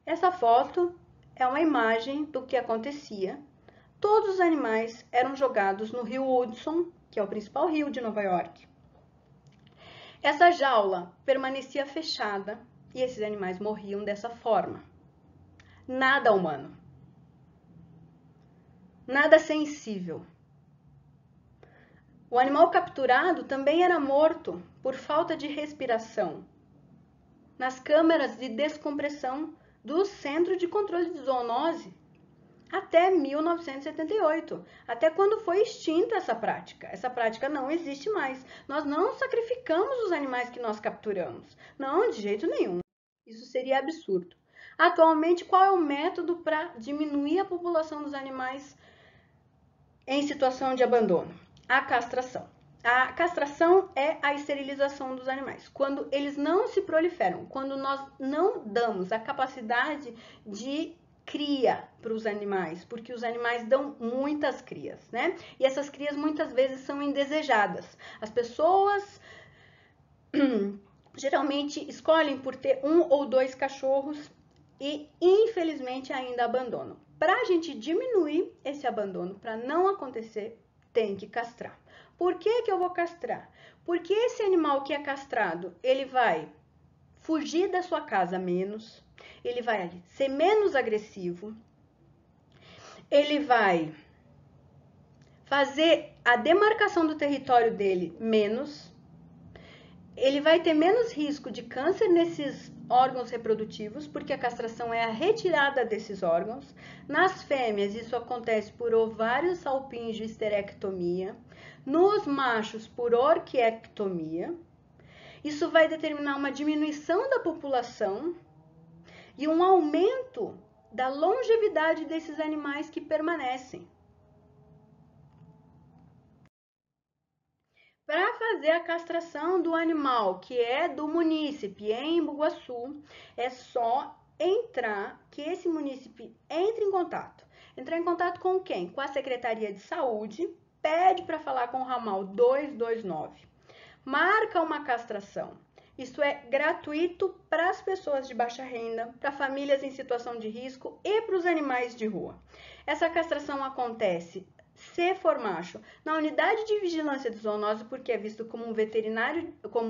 Essa foto é uma imagem do que acontecia. Todos os animais eram jogados no rio Hudson, que é o principal rio de Nova York. Essa jaula permanecia fechada e esses animais morriam dessa forma. Nada humano. Nada sensível. O animal capturado também era morto por falta de respiração nas câmeras de descompressão do Centro de Controle de Zoonose até 1978, até quando foi extinta essa prática. Essa prática não existe mais. Nós não sacrificamos os animais que nós capturamos. Não, de jeito nenhum. Isso seria absurdo. Atualmente, qual é o método para diminuir a população dos animais em situação de abandono? A castração. A castração é a esterilização dos animais. Quando eles não se proliferam, quando nós não damos a capacidade de cria para os animais, porque os animais dão muitas crias, né? E essas crias muitas vezes são indesejadas. As pessoas geralmente escolhem por ter 1 ou 2 cachorros e infelizmente ainda abandonam. Para a gente diminuir esse abandono, para não acontecer, tem que castrar. Por que eu vou castrar? Porque esse animal que é castrado, ele vai fugir da sua casa menos, ele vai ser menos agressivo, ele vai fazer a demarcação do território dele menos, ele vai ter menos risco de câncer nesses órgãos reprodutivos, porque a castração é a retirada desses órgãos. Nas fêmeas, isso acontece por ovários salpingos de histerectomia, nos machos, por orquiectomia. Isso vai determinar uma diminuição da população e um aumento da longevidade desses animais que permanecem. Para fazer a castração do animal, que é do munícipe em Embu-Guaçu, é só que esse munícipe entre em contato. Entrar em contato com quem? Com a Secretaria de Saúde, pede para falar com o ramal 229. Marca uma castração. Isso é gratuito para as pessoas de baixa renda, para famílias em situação de risco e para os animais de rua. Essa castração acontece, se for macho, na unidade de vigilância de zoonose, porque é visto como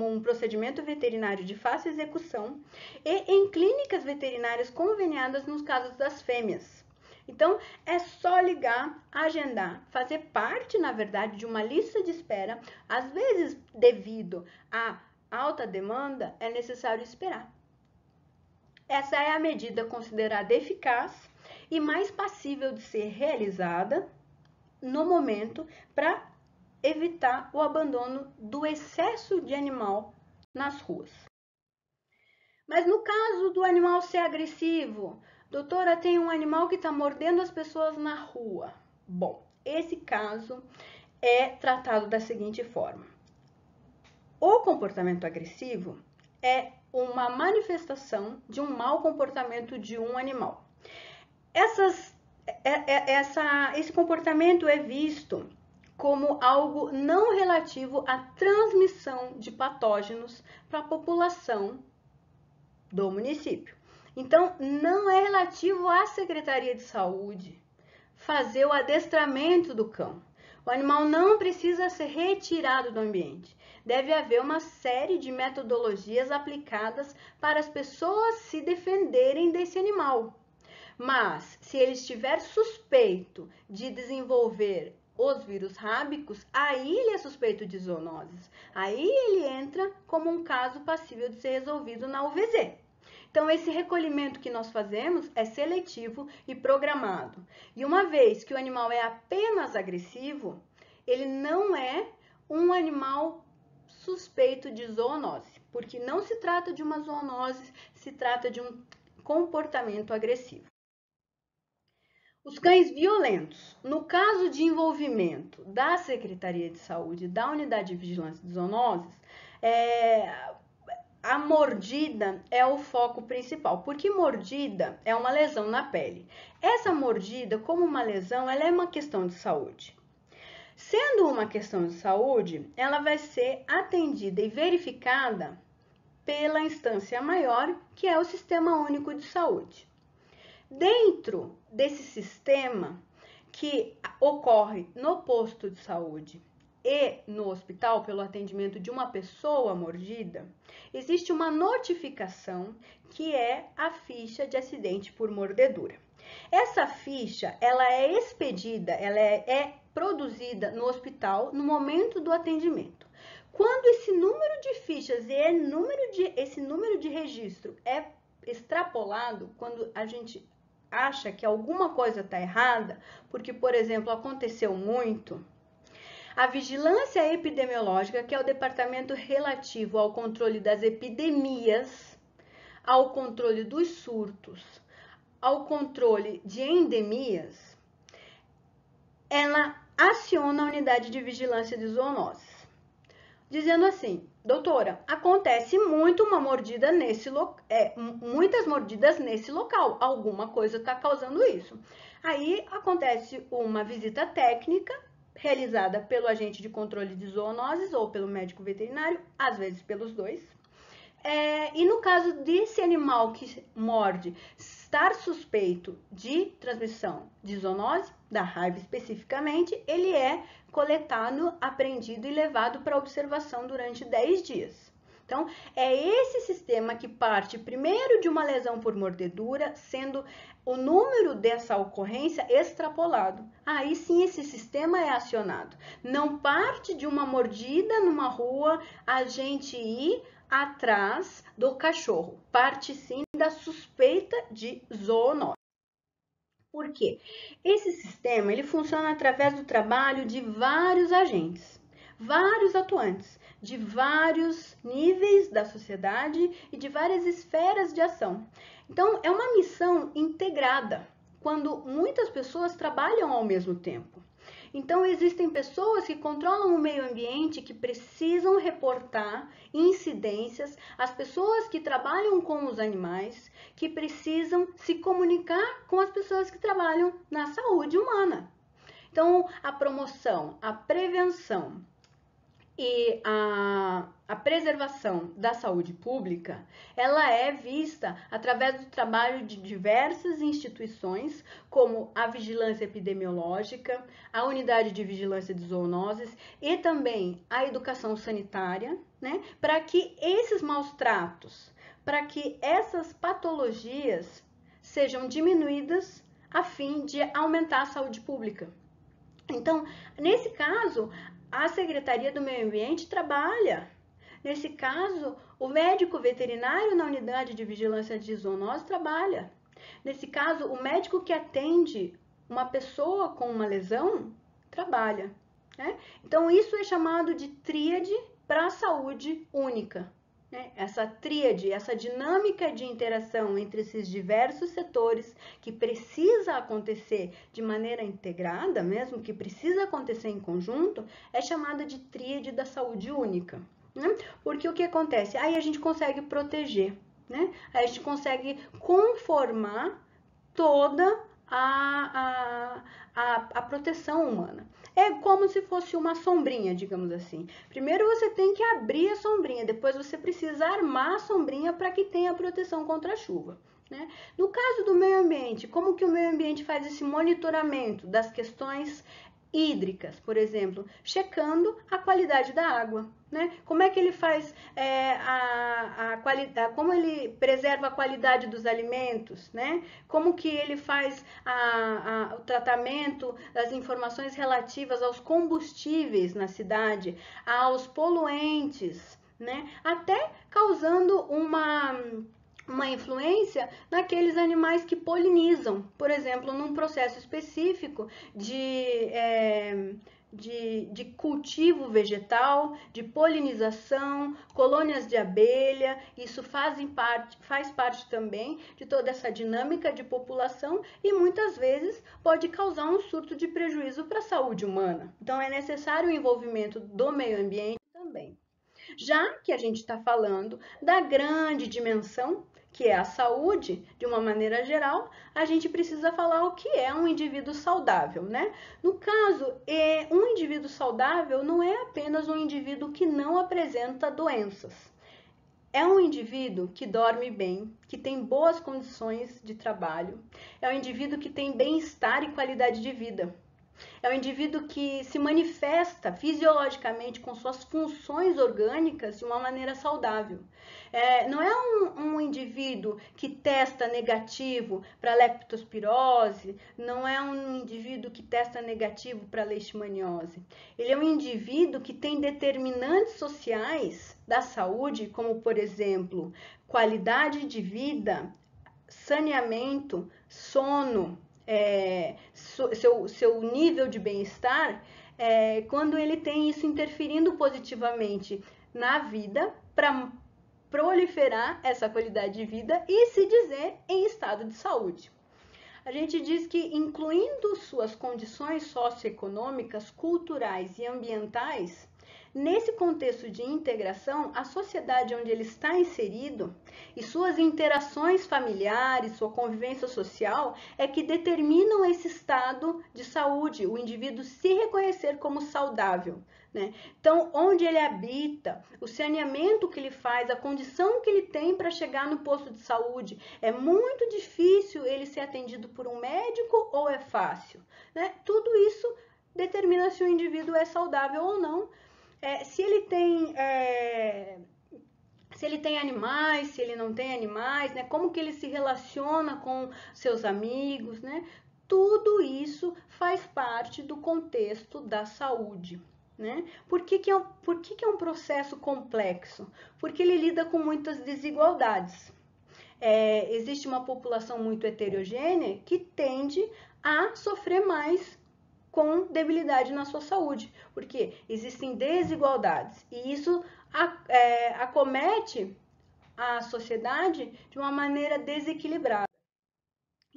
um procedimento veterinário de fácil execução, e em clínicas veterinárias conveniadas nos casos das fêmeas. Então, é só ligar, agendar, fazer parte, na verdade, de uma lista de espera. Às vezes, devido à alta demanda, é necessário esperar. Essa é a medida considerada eficaz e mais passível de ser realizada no momento para evitar o abandono do excesso de animal nas ruas. Mas no caso do animal ser agressivo, doutora, tem um animal que está mordendo as pessoas na rua. Bom, esse caso é tratado da seguinte forma. O comportamento agressivo é uma manifestação de um mau comportamento de um animal. Esse comportamento é visto como algo não relativo à transmissão de patógenos para a população do município. Então, não é relativo à Secretaria de Saúde fazer o adestramento do cão. O animal não precisa ser retirado do ambiente. Deve haver uma série de metodologias aplicadas para as pessoas se defenderem desse animal. Mas, se ele estiver suspeito de desenvolver os vírus rábicos, aí ele é suspeito de zoonoses. Aí ele entra como um caso passível de ser resolvido na UVZ. Então, esse recolhimento que nós fazemos é seletivo e programado. E uma vez que o animal é apenas agressivo, ele não é um animal suspeito de zoonose, porque não se trata de uma zoonose, se trata de um comportamento agressivo. Os cães violentos, no caso de envolvimento da Secretaria de Saúde, da Unidade de Vigilância de Zoonoses, a mordida é o foco principal, porque mordida é uma lesão na pele. Essa mordida, como uma lesão, ela é uma questão de saúde. Sendo uma questão de saúde, ela vai ser atendida e verificada pela instância maior, que é o Sistema Único de Saúde. Dentro desse sistema que ocorre no posto de saúde e no hospital pelo atendimento de uma pessoa mordida, existe uma notificação que é a ficha de acidente por mordedura. Essa ficha, ela é expedida, ela é produzida no hospital no momento do atendimento. Quando esse número de fichas e esse número de registro é extrapolado, quando a gente acha que alguma coisa está errada, porque, por exemplo, aconteceu muito, a vigilância epidemiológica, que é o departamento relativo ao controle das epidemias, ao controle dos surtos, ao controle de endemias, ela aciona a unidade de vigilância de zoonoses, dizendo assim: doutora, acontece muito uma mordida muitas mordidas nesse local, alguma coisa está causando isso. Aí acontece uma visita técnica realizada pelo agente de controle de zoonoses ou pelo médico veterinário, às vezes pelos dois. E no caso desse animal que morde estar suspeito de transmissão de zoonose, da raiva especificamente, ele é coletado, apreendido e levado para observação durante 10 dias. Então, é esse sistema que parte primeiro de uma lesão por mordedura, sendo o número dessa ocorrência extrapolado. Aí sim esse sistema é acionado. Não parte de uma mordida numa rua, a gente ir atrás do cachorro. Parte sim da suspeita de zoonose. Por quê? Esse sistema ele funciona através do trabalho de vários agentes, vários atuantes, de vários níveis da sociedade e de várias esferas de ação. Então, é uma missão integrada, quando muitas pessoas trabalham ao mesmo tempo. Então, existem pessoas que controlam o meio ambiente que precisam reportar incidências, as pessoas que trabalham com os animais, que precisam se comunicar com as pessoas que trabalham na saúde humana. Então, a promoção, a prevenção e a preservação da saúde pública, ela é vista através do trabalho de diversas instituições, como a vigilância epidemiológica, a unidade de vigilância de zoonoses e também a educação sanitária, né? Para que esses maus tratos, para que essas patologias sejam diminuídas a fim de aumentar a saúde pública. Então, nesse caso, a Secretaria do Meio Ambiente trabalha. Nesse caso, o médico veterinário na unidade de vigilância de zoonose trabalha. Nesse caso, o médico que atende uma pessoa com uma lesão trabalha, né? Então, isso é chamado de tríade para a saúde única. Essa tríade, essa dinâmica de interação entre esses diversos setores que precisa acontecer de maneira integrada, mesmo que precisa acontecer em conjunto, é chamada de tríade da saúde única. Né? Porque o que acontece? Aí a gente consegue proteger, né? Aí a gente consegue conformar toda a proteção humana. É como se fosse uma sombrinha, digamos assim. Primeiro você tem que abrir a sombrinha, depois você precisa armar a sombrinha para que tenha proteção contra a chuva. Né? No caso do meio ambiente, como que o meio ambiente faz esse monitoramento das questões hídricas, por exemplo, checando a qualidade da água, né? Como é que ele faz como ele preserva a qualidade dos alimentos, né? Como que ele faz o tratamento das informações relativas aos combustíveis na cidade, aos poluentes, né? Até causando uma influência naqueles animais que polinizam, por exemplo, num processo específico de cultivo vegetal, de polinização, colônias de abelha, isso faz parte também de toda essa dinâmica de população e muitas vezes pode causar um surto de prejuízo para a saúde humana. Então é necessário o envolvimento do meio ambiente também. Já que a gente está falando da grande dimensão, que é a saúde, de uma maneira geral, a gente precisa falar o que é um indivíduo saudável, né? No caso, um indivíduo saudável não é apenas um indivíduo que não apresenta doenças. É um indivíduo que dorme bem, que tem boas condições de trabalho, é um indivíduo que tem bem-estar e qualidade de vida. É um indivíduo que se manifesta fisiologicamente com suas funções orgânicas de uma maneira saudável. Não é um indivíduo que testa negativo para leptospirose, não é um indivíduo que testa negativo para leishmaniose. Ele é um indivíduo que tem determinantes sociais da saúde, como, por exemplo, qualidade de vida, saneamento, sono, seu nível de bem-estar, quando ele tem isso interferindo positivamente na vida para proliferar essa qualidade de vida e se dizer em estado de saúde. A gente diz que, incluindo suas condições socioeconômicas, culturais e ambientais, nesse contexto de integração, a sociedade onde ele está inserido e suas interações familiares, sua convivência social, é que determinam esse estado de saúde, o indivíduo se reconhecer como saudável. Né? Então, onde ele habita, o saneamento que ele faz, a condição que ele tem para chegar no posto de saúde, é muito difícil ele ser atendido por um médico ou é fácil? Né? Tudo isso determina se o indivíduo é saudável ou não. Se ele tem animais, se ele não tem animais, né? Como que ele se relaciona com seus amigos, né? Tudo isso faz parte do contexto da saúde. Né? Por que é um processo complexo? Porque ele lida com muitas desigualdades. Existe uma população muito heterogênea que tende a sofrer mais com debilidade na sua saúde, porque existem desigualdades e isso acomete a sociedade de uma maneira desequilibrada.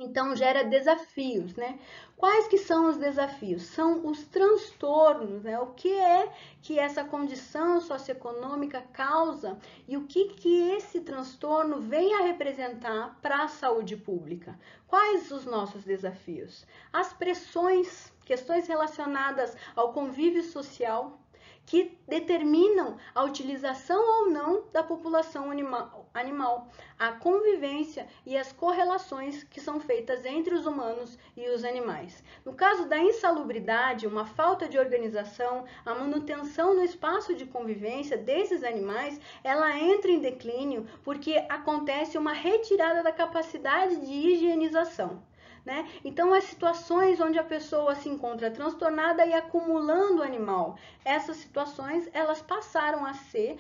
Então, gera desafios, né? Quais que são os desafios? São os transtornos, né? O que é que essa condição socioeconômica causa e o que esse transtorno vem a representar para a saúde pública? Quais os nossos desafios? As pressões, questões relacionadas ao convívio social, que determinam a utilização ou não da população animal, a convivência e as correlações que são feitas entre os humanos e os animais. No caso da insalubridade, uma falta de organização, a manutenção no espaço de convivência desses animais, ela entra em declínio porque acontece uma retirada da capacidade de higienização. Né? Então, as situações onde a pessoa se encontra transtornada e acumulando animal, essas situações elas passaram a ser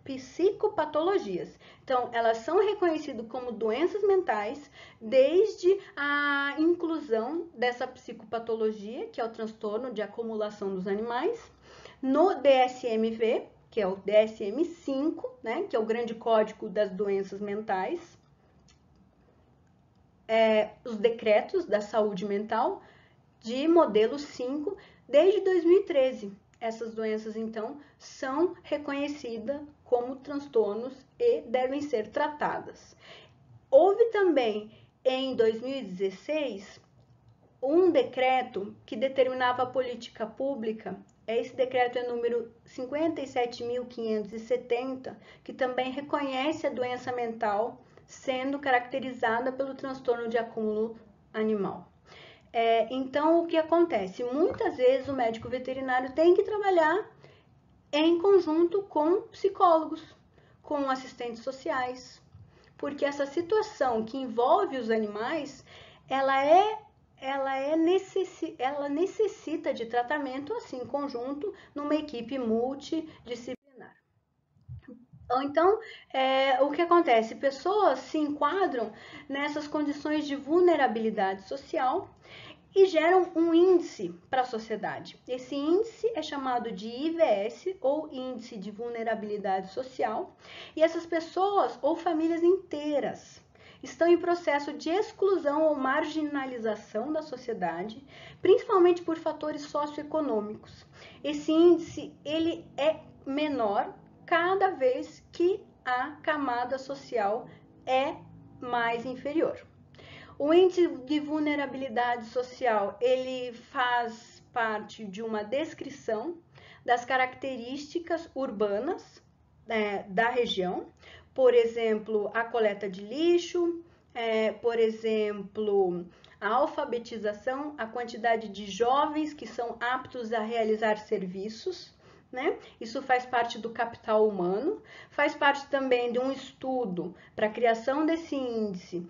psicopatologias. Então, elas são reconhecidas como doenças mentais desde a inclusão dessa psicopatologia, que é o transtorno de acumulação dos animais, no DSM-V, que é o DSM-5, né, que é o grande código das doenças mentais, os decretos da saúde mental de modelo 5 desde 2013. Essas doenças, então, são reconhecidas como transtornos e devem ser tratadas. Houve também, em 2016, um decreto que determinava a política pública. Esse decreto é número 57.570, que também reconhece a doença mental sendo caracterizada pelo transtorno de acúmulo animal. Então, o que acontece? Muitas vezes o médico veterinário tem que trabalhar em conjunto com psicólogos, com assistentes sociais, porque essa situação que envolve os animais, ela necessita de tratamento assim, em conjunto, numa equipe multidisciplinar. Então, o que acontece? Pessoas se enquadram nessas condições de vulnerabilidade social e geram um índice para a sociedade. Esse índice é chamado de IVS, ou Índice de Vulnerabilidade Social, e essas pessoas ou famílias inteiras estão em processo de exclusão ou marginalização da sociedade, principalmente por fatores socioeconômicos. Esse índice ele é menor cada vez que a camada social é mais inferior. O índice de vulnerabilidade social, ele faz parte de uma descrição das características urbanas da região, por exemplo, a coleta de lixo, por exemplo, a alfabetização, a quantidade de jovens que são aptos a realizar serviços, né? Isso faz parte do capital humano, faz parte também de um estudo para a criação desse índice,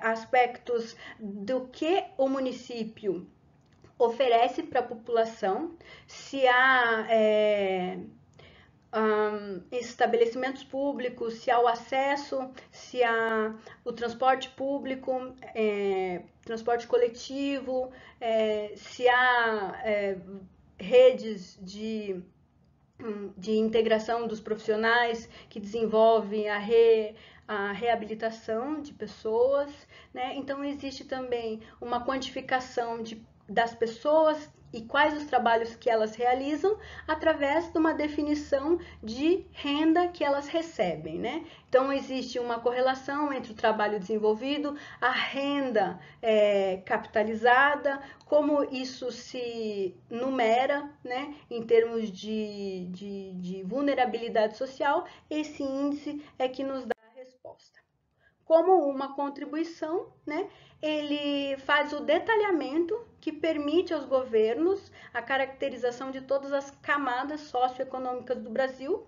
aspectos do que o município oferece para a população, se há estabelecimentos públicos, se há o acesso, se há o transporte público, transporte coletivo, se há redes de integração dos profissionais que desenvolvem a reabilitação de pessoas, né? Então existe também uma quantificação das pessoas e quais os trabalhos que elas realizam através de uma definição de renda que elas recebem, né? Então existe uma correlação entre o trabalho desenvolvido, a renda capitalizada, como isso se numera, né? Em termos de vulnerabilidade social, esse índice é que nos dá a resposta. Como uma contribuição, né? Ele faz o detalhamento que permite aos governos a caracterização de todas as camadas socioeconômicas do Brasil,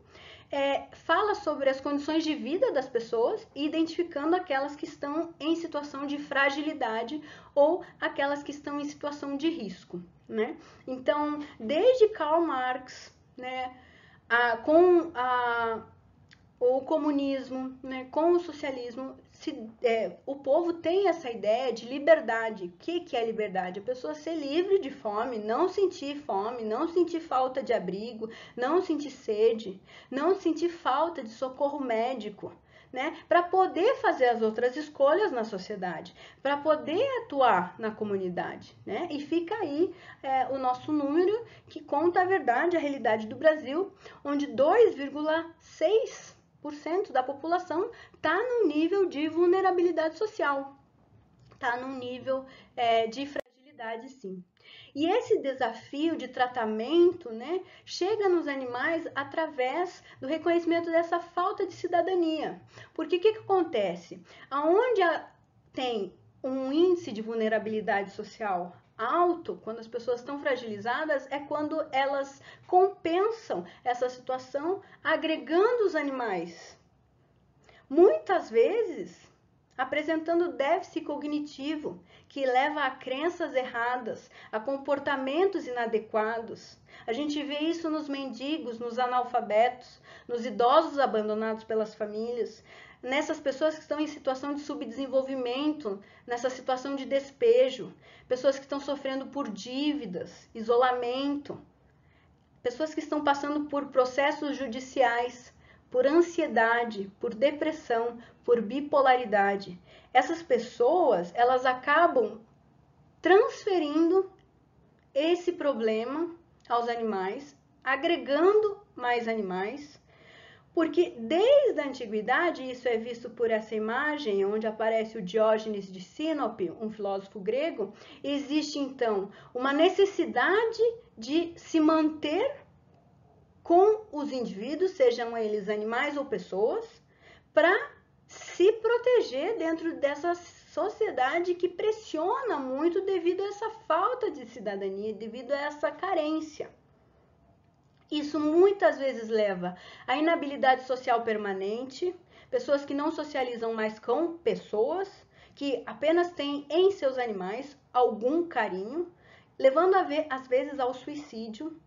fala sobre as condições de vida das pessoas, identificando aquelas que estão em situação de fragilidade ou aquelas que estão em situação de risco, né? Então, desde Karl Marx, né, o comunismo, né, com o socialismo, o povo tem essa ideia de liberdade. O que é liberdade? A pessoa ser livre de fome, não sentir falta de abrigo, não sentir sede, não sentir falta de socorro médico, né, para poder fazer as outras escolhas na sociedade, para poder atuar na comunidade, né? E fica aí o nosso número que conta a verdade, a realidade do Brasil, onde 2,6% da população está num nível de vulnerabilidade social, está num nível de fragilidade, sim. E esse desafio de tratamento, né, chega nos animais através do reconhecimento dessa falta de cidadania. Porque o que acontece? Aonde tem um índice de vulnerabilidade social alto, quando as pessoas estão fragilizadas, é quando elas compensam essa situação agregando os animais. Muitas vezes apresentando déficit cognitivo, que leva a crenças erradas, a comportamentos inadequados. A gente vê isso nos mendigos, nos analfabetos, nos idosos abandonados pelas famílias, nessas pessoas que estão em situação de subdesenvolvimento, nessa situação de despejo, pessoas que estão sofrendo por dívidas, isolamento, pessoas que estão passando por processos judiciais, por ansiedade, por depressão, por bipolaridade. Essas pessoas, elas acabam transferindo esse problema aos animais, agregando mais animais, porque desde a antiguidade, isso é visto por essa imagem, onde aparece o Diógenes de Sinope, um filósofo grego, existe então uma necessidade de se manter com os indivíduos, sejam eles animais ou pessoas, para se proteger dentro dessa sociedade que pressiona muito devido a essa falta de cidadania, devido a essa carência. Isso muitas vezes leva à inabilidade social permanente, pessoas que não socializam mais com pessoas, que apenas têm em seus animais algum carinho, levando às vezes ao suicídio.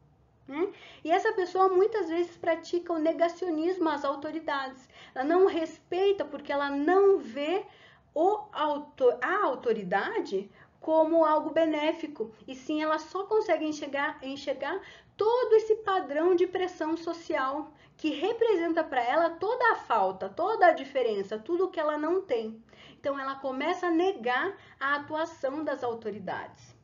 E essa pessoa muitas vezes pratica o negacionismo às autoridades. Ela não respeita porque ela não vê a autoridade como algo benéfico. E sim, ela só consegue enxergar todo esse padrão de pressão social que representa para ela toda a falta, toda a diferença, tudo que ela não tem. Então ela começa a negar a atuação das autoridades.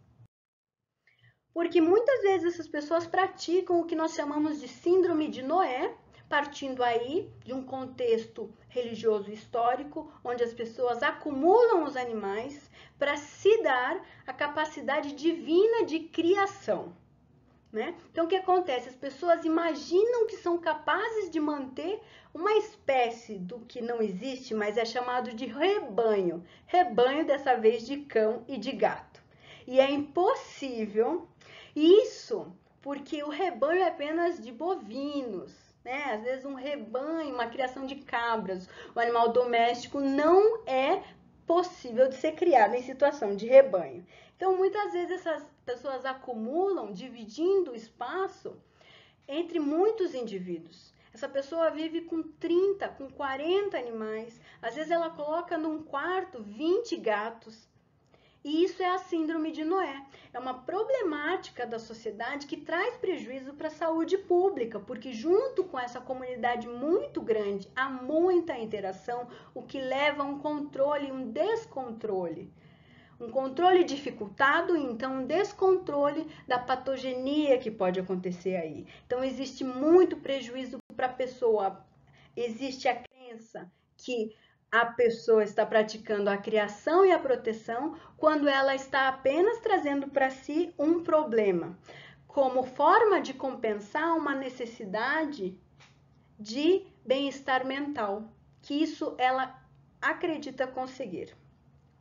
Porque muitas vezes essas pessoas praticam o que nós chamamos de síndrome de Noé, partindo aí de um contexto religioso histórico, onde as pessoas acumulam os animais para se dar a capacidade divina de criação. né? Então, o que acontece? As pessoas imaginam que são capazes de manter uma espécie do que não existe, mas é chamado de rebanho. Rebanho, dessa vez, de cão e de gato. E é impossível isso, porque o rebanho é apenas de bovinos, né? Às vezes um rebanho, uma criação de cabras, o animal doméstico não é possível de ser criado em situação de rebanho. Então, muitas vezes essas pessoas acumulam, dividindo o espaço entre muitos indivíduos. Essa pessoa vive com 30, com 40 animais. Às vezes ela coloca num quarto 20 gatos. E isso é a síndrome de Noé. É uma problemática da sociedade que traz prejuízo para a saúde pública, porque junto com essa comunidade muito grande, há muita interação, o que leva a um controle, um descontrole. Um controle dificultado e então um descontrole da patogenia que pode acontecer aí. Então existe muito prejuízo para a pessoa. Existe a crença que a pessoa está praticando a criação e a proteção quando ela está apenas trazendo para si um problema, como forma de compensar uma necessidade de bem-estar mental, que isso ela acredita conseguir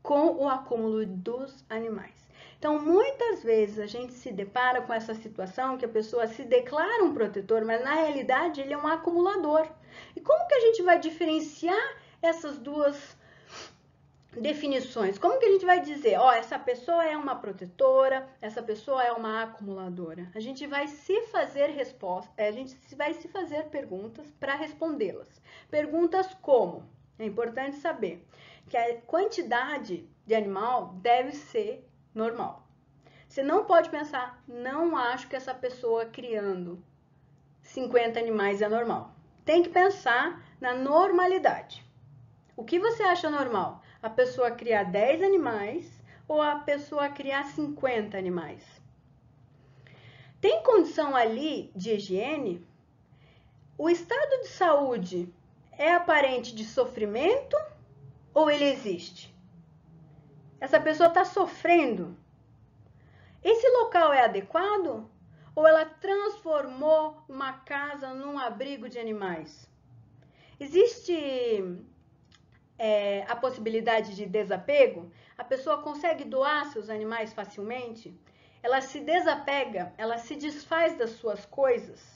com o acúmulo dos animais. Então, muitas vezes a gente se depara com essa situação que a pessoa se declara um protetor, mas na realidade ele é um acumulador. E como que a gente vai diferenciar essas duas definições? Como que a gente vai dizer, ó, essa pessoa é uma protetora, essa pessoa é uma acumuladora? A gente vai se fazer a gente vai se fazer perguntas para respondê-las. Perguntas como? É importante saber que a quantidade de animal deve ser normal. Você não pode pensar, não acho que essa pessoa criando 50 animais é normal. Tem que pensar na normalidade. O que você acha normal? A pessoa criar 10 animais ou a pessoa criar 50 animais? Tem condição ali de higiene? O estado de saúde é aparente de sofrimento ou ele existe? Essa pessoa está sofrendo? Esse local é adequado? Ou ela transformou uma casa num abrigo de animais? Existe a possibilidade de desapego? A pessoa consegue doar seus animais facilmente? Ela se desapega, ela se desfaz das suas coisas?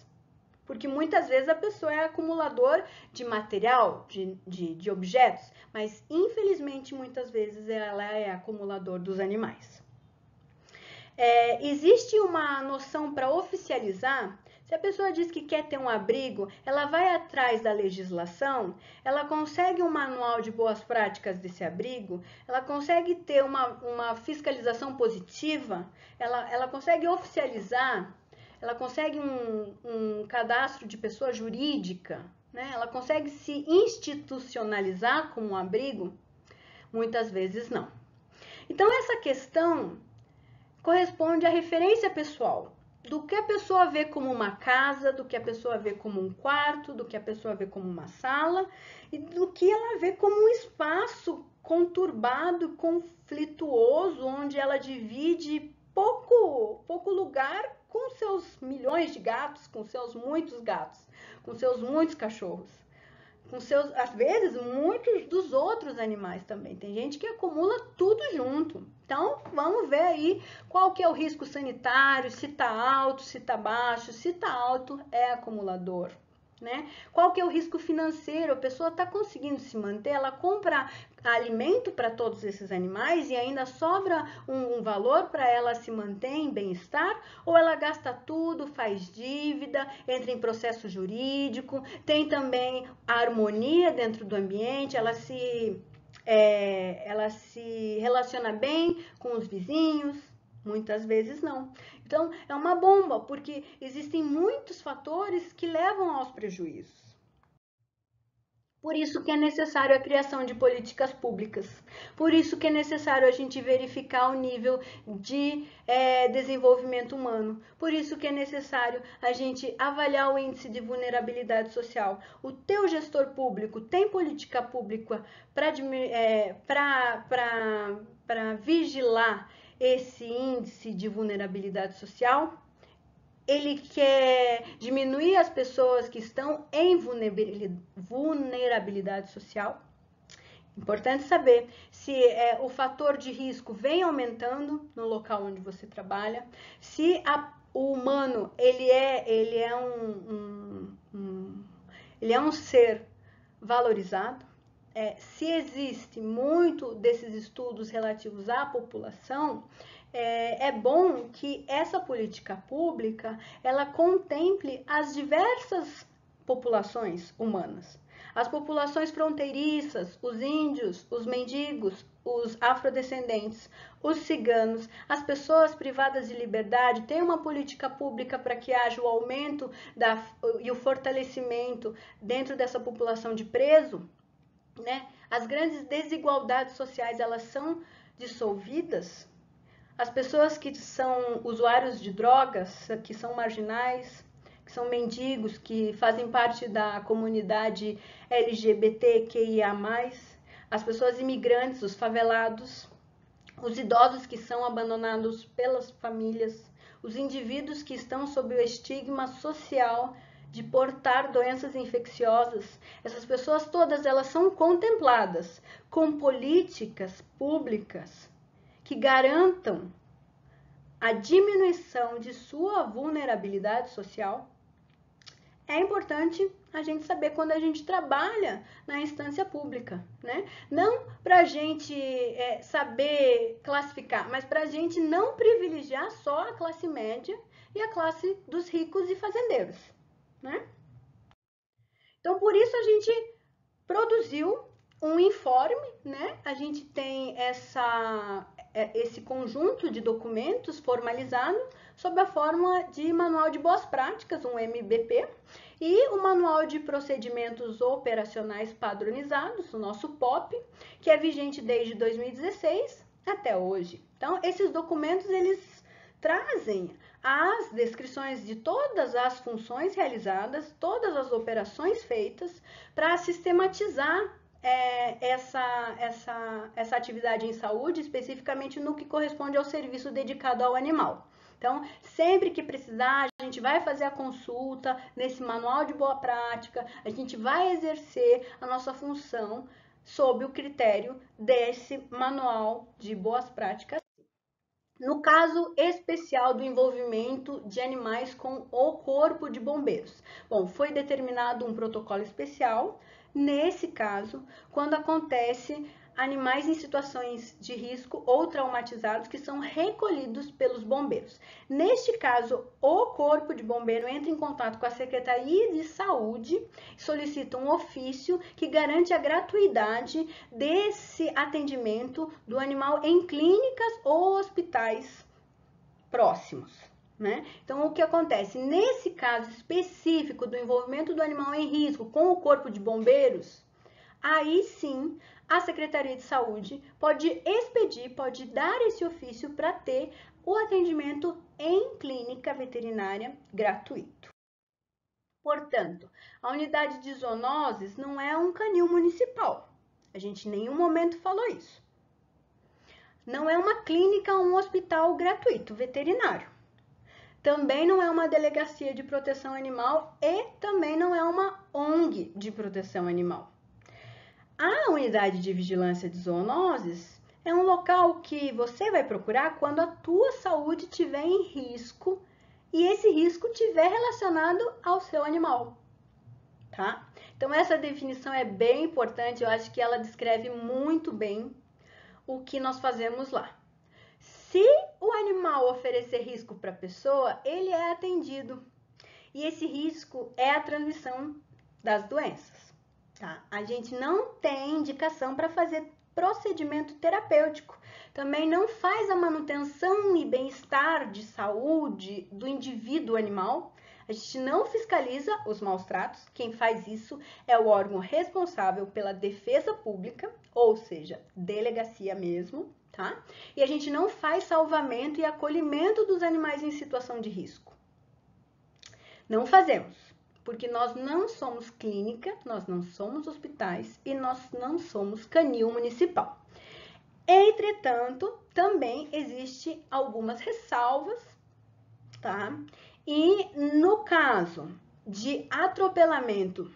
Porque muitas vezes a pessoa é acumulador de material, de objetos, mas infelizmente muitas vezes ela é acumulador dos animais. Existe uma noção para oficializar. Se a pessoa diz que quer ter um abrigo, ela vai atrás da legislação, ela consegue um manual de boas práticas desse abrigo, ela consegue ter uma fiscalização positiva, ela consegue oficializar, ela consegue um cadastro de pessoa jurídica, né? Ela consegue se institucionalizar como um abrigo? Muitas vezes não. Então, essa questão corresponde à referência pessoal, do que a pessoa vê como uma casa, do que a pessoa vê como um quarto, do que a pessoa vê como uma sala e do que ela vê como um espaço conturbado, conflituoso, onde ela divide pouco lugar com seus milhões de gatos, com seus muitos gatos, com seus muitos cachorros, com seus, às vezes, muitos dos outros animais também. Tem gente que acumula tudo junto. Então, vamos ver aí qual que é o risco sanitário, se tá alto, se tá baixo. Se tá alto, é acumulador, né? Qual que é o risco financeiro? A pessoa está conseguindo se manter, ela compra alimento para todos esses animais e ainda sobra um valor para ela se manter em bem-estar, ou ela gasta tudo, faz dívida, entra em processo jurídico, tem também a harmonia dentro do ambiente, ela se relaciona bem com os vizinhos? Muitas vezes não. Então, é uma bomba, porque existem muitos fatores que levam aos prejuízos. Por isso que é necessário a criação de políticas públicas. Por isso que é necessário a gente verificar o nível de desenvolvimento humano. Por isso que é necessário a gente avaliar o índice de vulnerabilidade social. O teu gestor público tem política pública para vigilar esse índice de vulnerabilidade social? ele quer diminuir as pessoas que estão em vulnerabilidade social. Importante saber se o fator de risco vem aumentando no local onde você trabalha, se o humano ele é um ser valorizado, se existe muito desses estudos relativos à população. É bom que essa política pública ela contemple as diversas populações humanas. As populações fronteiriças, os índios, os mendigos, os afrodescendentes, os ciganos, as pessoas privadas de liberdade, tem uma política pública para que haja o aumento e o fortalecimento dentro dessa população de preso, né? As grandes desigualdades sociais, elas são dissolvidas. As pessoas que são usuários de drogas, que são marginais, que são mendigos, que fazem parte da comunidade LGBTQIA+, as pessoas imigrantes, os favelados, os idosos que são abandonados pelas famílias, os indivíduos que estão sob o estigma social de portar doenças infecciosas. Essas pessoas todas, elas são contempladas com políticas públicas que garantam a diminuição de sua vulnerabilidade social. É importante a gente saber quando a gente trabalha na instância pública, né? Não para a gente saber classificar, mas para a gente não privilegiar só a classe média e a classe dos ricos e fazendeiros, né? Então, por isso a gente produziu um informe, né? A gente tem esse conjunto de documentos formalizado sob a forma de Manual de Boas Práticas, um MBP, e o Manual de Procedimentos Operacionais Padronizados, o nosso POP, que é vigente desde 2016 até hoje. Então, esses documentos, eles trazem as descrições de todas as funções realizadas, todas as operações feitas, para sistematizar essa atividade em saúde, especificamente no que corresponde ao serviço dedicado ao animal. Então, sempre que precisar, a gente vai fazer a consulta nesse manual de boa prática, a gente vai exercer a nossa função sob o critério desse manual de boas práticas. No caso especial do envolvimento de animais com o Corpo de Bombeiros. Bom, foi determinado um protocolo especial, nesse caso, quando acontece animais em situações de risco ou traumatizados que são recolhidos pelos bombeiros. Neste caso, o Corpo de Bombeiro entra em contato com a Secretaria de Saúde, solicita um ofício que garante a gratuidade desse atendimento do animal em clínicas ou hospitais próximos, né? Então, o que acontece? Nesse caso específico do envolvimento do animal em risco com o Corpo de Bombeiros, aí sim a Secretaria de Saúde pode expedir, pode dar esse ofício para ter o atendimento em clínica veterinária gratuito. Portanto, a unidade de zoonoses não é um canil municipal. A gente em nenhum momento falou isso. Não é uma clínica ou um hospital gratuito veterinário. Também não é uma delegacia de proteção animal e também não é uma ONG de proteção animal. A unidade de vigilância de zoonoses é um local que você vai procurar quando a tua saúde estiver em risco e esse risco estiver relacionado ao seu animal, tá? Então, essa definição é bem importante, eu acho que ela descreve muito bem o que nós fazemos lá. Se o animal oferecer risco para a pessoa, ele é atendido. E esse risco é a transmissão das doenças. Tá? A gente não tem indicação para fazer procedimento terapêutico. Também não faz a manutenção e bem-estar de saúde do indivíduo animal. A gente não fiscaliza os maus tratos. Quem faz isso é o órgão responsável pela defesa pública, ou seja, delegacia mesmo, tá? E a gente não faz salvamento e acolhimento dos animais em situação de risco. Não fazemos. Porque nós não somos clínica, nós não somos hospitais e nós não somos canil municipal. Entretanto, também existe algumas ressalvas, tá? E no caso de atropelamento,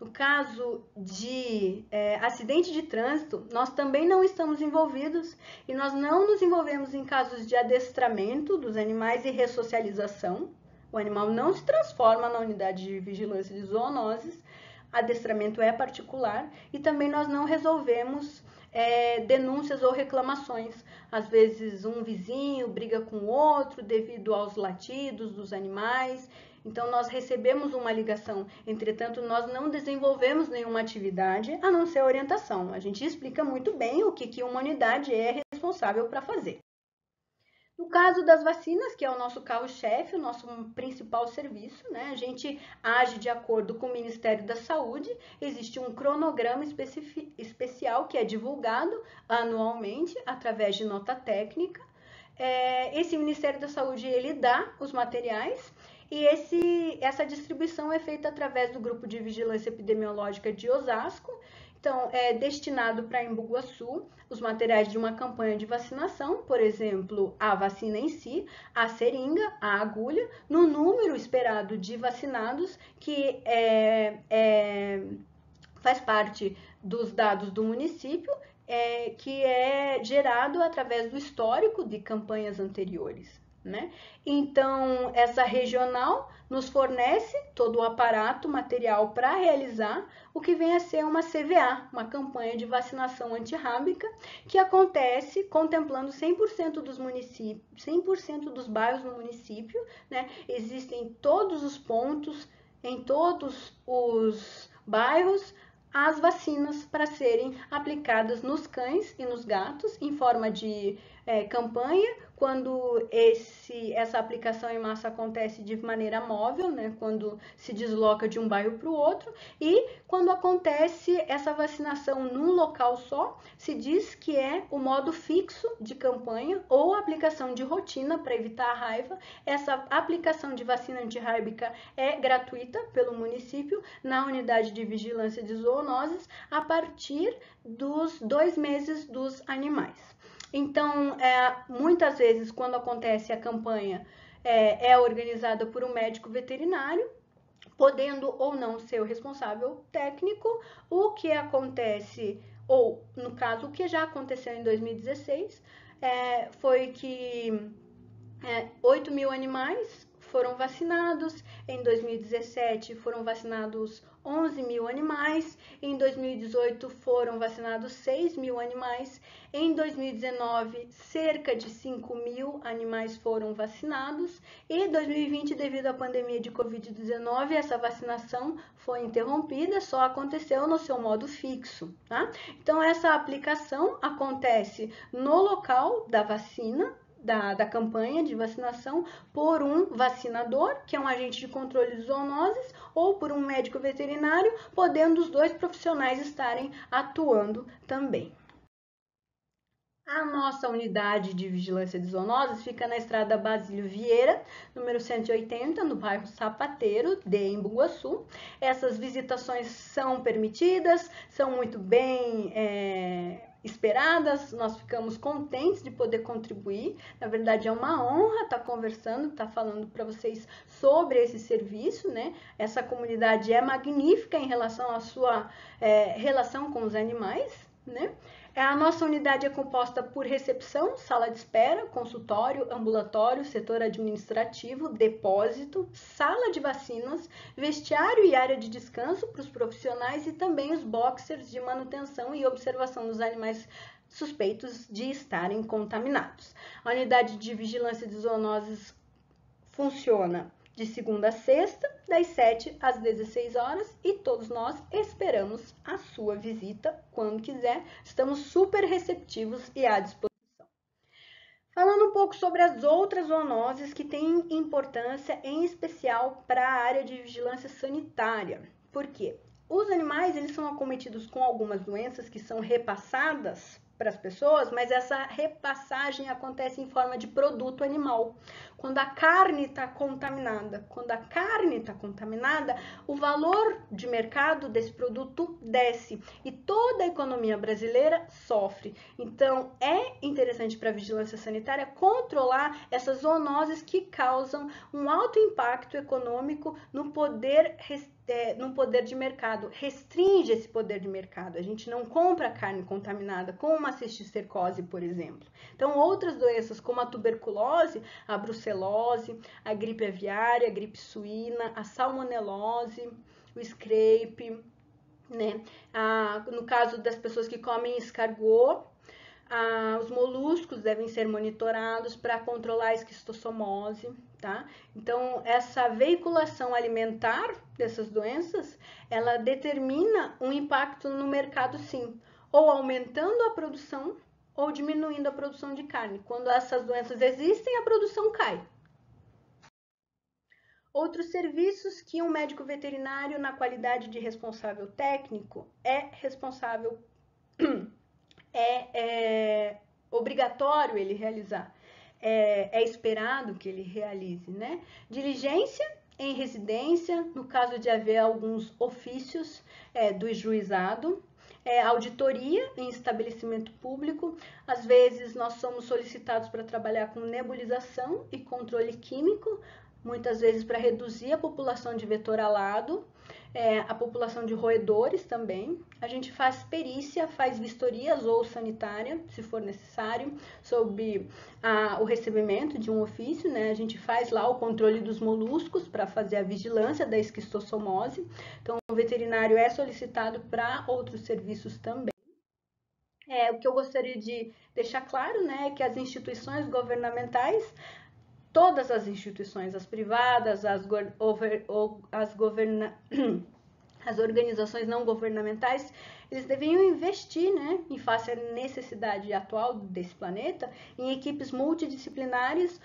no caso de acidente de trânsito, nós também não estamos envolvidos e nós não nos envolvemos em casos de adestramento dos animais e ressocialização. O animal não se transforma na unidade de vigilância de zoonoses, adestramento é particular e também nós não resolvemos denúncias ou reclamações. Às vezes um vizinho briga com o outro devido aos latidos dos animais. Então nós recebemos uma ligação, entretanto nós não desenvolvemos nenhuma atividade a não ser orientação. A gente explica muito bem o que uma unidade é responsável para fazer. No caso das vacinas, que é o nosso carro-chefe, o nosso principal serviço, né? A gente age de acordo com o Ministério da Saúde, existe um cronograma especial que é divulgado anualmente através de nota técnica. Esse Ministério da Saúde, ele dá os materiais e essa distribuição é feita através do Grupo de Vigilância Epidemiológica de Osasco. Então, é destinado para Embu-Guaçu os materiais de uma campanha de vacinação, por exemplo, a vacina em si, a seringa, a agulha, no número esperado de vacinados, que faz parte dos dados do município, que é gerado através do histórico de campanhas anteriores. Né? Então, essa regional nos fornece todo o aparato material para realizar o que vem a ser uma CVA, uma campanha de vacinação antirrábica, que acontece contemplando 100% dos municípios, 100% dos bairros no município, né? Existem todos os pontos, em todos os bairros, as vacinas para serem aplicadas nos cães e nos gatos em forma de campanha, quando essa aplicação em massa acontece de maneira móvel, né, quando se desloca de um bairro para o outro, e quando acontece essa vacinação num local só, se diz que é o modo fixo de campanha ou aplicação de rotina para evitar a raiva. Essa aplicação de vacina antirrábica é gratuita pelo município na unidade de vigilância de zoonoses a partir dos 2 meses dos animais. Então, muitas vezes, quando acontece a campanha, é organizada por um médico veterinário, podendo ou não ser o responsável técnico. O que acontece, ou no caso, o que já aconteceu em 2016, foi que 8 mil animais foram vacinados, em 2017 foram vacinados 11 mil animais, em 2018 foram vacinados 6 mil animais, em 2019 cerca de 5 mil animais foram vacinados e em 2020, devido à pandemia de Covid-19, essa vacinação foi interrompida, só aconteceu no seu modo fixo, tá? Então essa aplicação acontece no local da vacina, da campanha de vacinação por um vacinador, que é um agente de controle de zoonoses, ou por um médico veterinário, podendo os dois profissionais estarem atuando também. A nossa unidade de vigilância de zoonoses fica na estrada Basílio Vieira, número 180, no bairro Sapateiro, de Embu-Guaçu. Essas visitações são permitidas, são muito bem esperadas, nós ficamos contentes de poder contribuir. Na verdade, é uma honra estar conversando, estar falando para vocês sobre esse serviço, né? Essa comunidade é magnífica em relação à sua relação com os animais, né? A nossa unidade é composta por recepção, sala de espera, consultório, ambulatório, setor administrativo, depósito, sala de vacinas, vestiário e área de descanso para os profissionais e também os boxers de manutenção e observação dos animais suspeitos de estarem contaminados. A unidade de vigilância de zoonoses funciona de segunda a sexta, das 7 às 16 horas, e todos nós esperamos a sua visita quando quiser. Estamos super receptivos e à disposição. Falando um pouco sobre as outras zoonoses que têm importância, em especial para a área de vigilância sanitária. Por quê? Os animais, eles são acometidos com algumas doenças que são repassadas para as pessoas, mas essa repassagem acontece em forma de produto animal. Quando a carne está contaminada, o valor de mercado desse produto desce e toda a economia brasileira sofre. Então, é interessante para a vigilância sanitária controlar essas zoonoses que causam um alto impacto econômico no poder de mercado, restringe esse poder de mercado. A gente não compra carne contaminada com uma cisticercose, por exemplo. Então, outras doenças como a tuberculose, a brucelose, a gripe aviária, a gripe suína, a salmonelose, o scrape, né? No caso das pessoas que comem escargot, os moluscos devem ser monitorados para controlar a esquistossomose, tá? Então, essa veiculação alimentar dessas doenças, ela determina um impacto no mercado, sim, ou aumentando a produção ou diminuindo a produção de carne. Quando essas doenças existem, a produção cai. Outros serviços que um médico veterinário, na qualidade de responsável técnico, é responsável obrigatório ele realizar, é esperado que ele realize, né? Diligência em residência, no caso de haver alguns ofícios do juizado, auditoria em estabelecimento público, às vezes nós somos solicitados para trabalhar com nebulização e controle químico, muitas vezes para reduzir a população de vetor alado, a população de roedores também. A gente faz perícia, faz vistorias ou sanitária, se for necessário, sob o recebimento de um ofício, né? A gente faz lá o controle dos moluscos para fazer a vigilância da esquistossomose. Então, o veterinário é solicitado para outros serviços também. O que eu gostaria de deixar claro, né, é que as instituições governamentais, todas as instituições, as privadas, as organizações não governamentais, eles deveriam investir, né, em face à necessidade atual desse planeta, em equipes multidisciplinares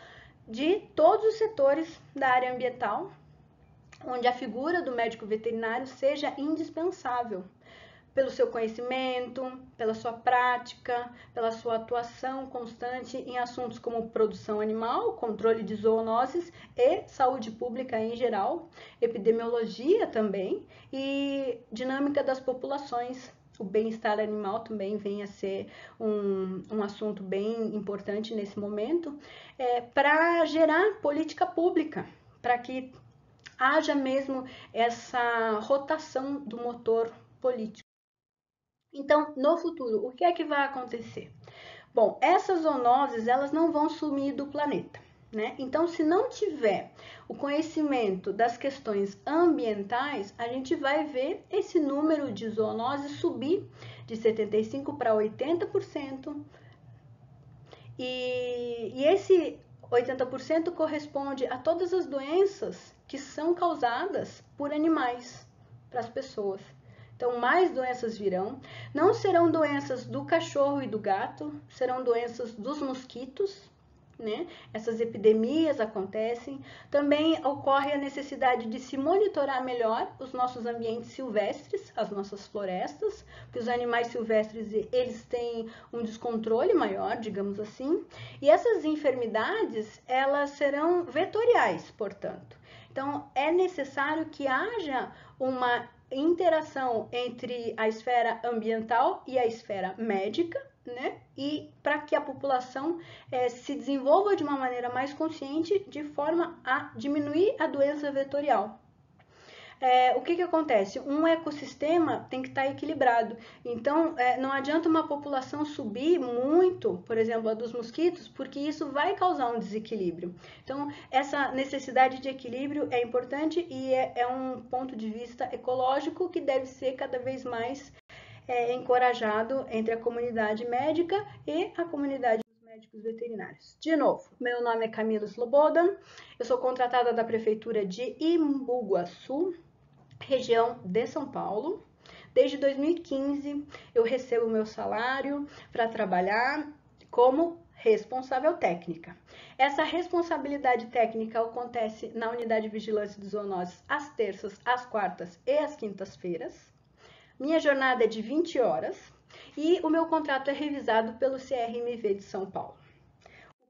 de todos os setores da área ambiental, onde a figura do médico veterinário seja indispensável, pelo seu conhecimento, pela sua prática, pela sua atuação constante em assuntos como produção animal, controle de zoonoses e saúde pública em geral, epidemiologia também e dinâmica das populações. O bem-estar animal também vem a ser um assunto bem importante nesse momento, para gerar política pública, para que haja mesmo essa rotação do motor político. Então, no futuro, o que é que vai acontecer? Bom, essas zoonoses, elas não vão sumir do planeta, né? Então, se não tiver o conhecimento das questões ambientais, a gente vai ver esse número de zoonoses subir de 75% para 80%. E esse 80% corresponde a todas as doenças que são causadas por animais para as pessoas. Então, mais doenças virão. Não serão doenças do cachorro e do gato, serão doenças dos mosquitos, né? Essas epidemias acontecem. Também ocorre a necessidade de se monitorar melhor os nossos ambientes silvestres, as nossas florestas, porque os animais silvestres, eles têm um descontrole maior, digamos assim. E essas enfermidades, elas serão vetoriais, portanto. Então, é necessário que haja uma interação entre a esfera ambiental e a esfera médica, né? E para que a população se desenvolva de uma maneira mais consciente, de forma a diminuir a doença vetorial. O que acontece? Um ecossistema tem que estar equilibrado. Então, não adianta uma população subir muito, por exemplo, a dos mosquitos, porque isso vai causar um desequilíbrio. Então, essa necessidade de equilíbrio é importante e é um ponto de vista ecológico que deve ser cada vez mais encorajado entre a comunidade médica e a comunidade dos médicos veterinários. De novo, meu nome é Camila Slobodan, eu sou contratada da Prefeitura de Imbuguaçu, região de São Paulo. Desde 2015 eu recebo meu salário para trabalhar como responsável técnica. Essa responsabilidade técnica acontece na Unidade de Vigilância de Zoonoses às terças, às quartas e às quintas-feiras. Minha jornada é de 20 horas e o meu contrato é revisado pelo CRMV de São Paulo.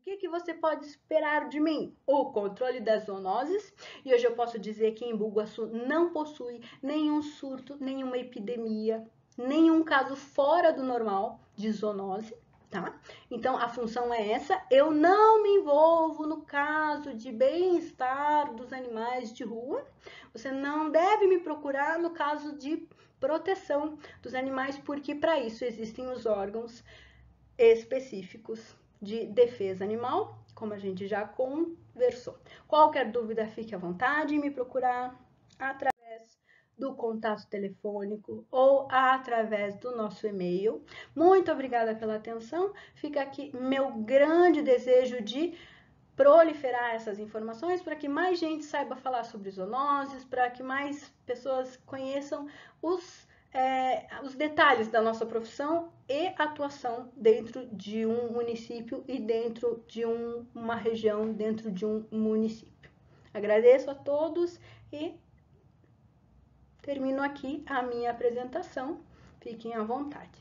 O que você pode esperar de mim? O controle das zoonoses. E hoje eu posso dizer que Embu Guaçu não possui nenhum surto, nenhuma epidemia, nenhum caso fora do normal de zoonose. Tá? Então, a função é essa. Eu não me envolvo no caso de bem-estar dos animais de rua. Você não deve me procurar no caso de proteção dos animais, porque para isso existem os órgãos específicos de defesa animal, como a gente já conversou. Qualquer dúvida, fique à vontade em me procurar através do contato telefônico ou através do nosso e-mail. Muito obrigada pela atenção. Fica aqui meu grande desejo de proliferar essas informações para que mais gente saiba falar sobre zoonoses, para que mais pessoas conheçam os detalhes da nossa profissão e atuação dentro de um município e dentro de uma região, dentro de um município. Agradeço a todos e termino aqui a minha apresentação. Fiquem à vontade.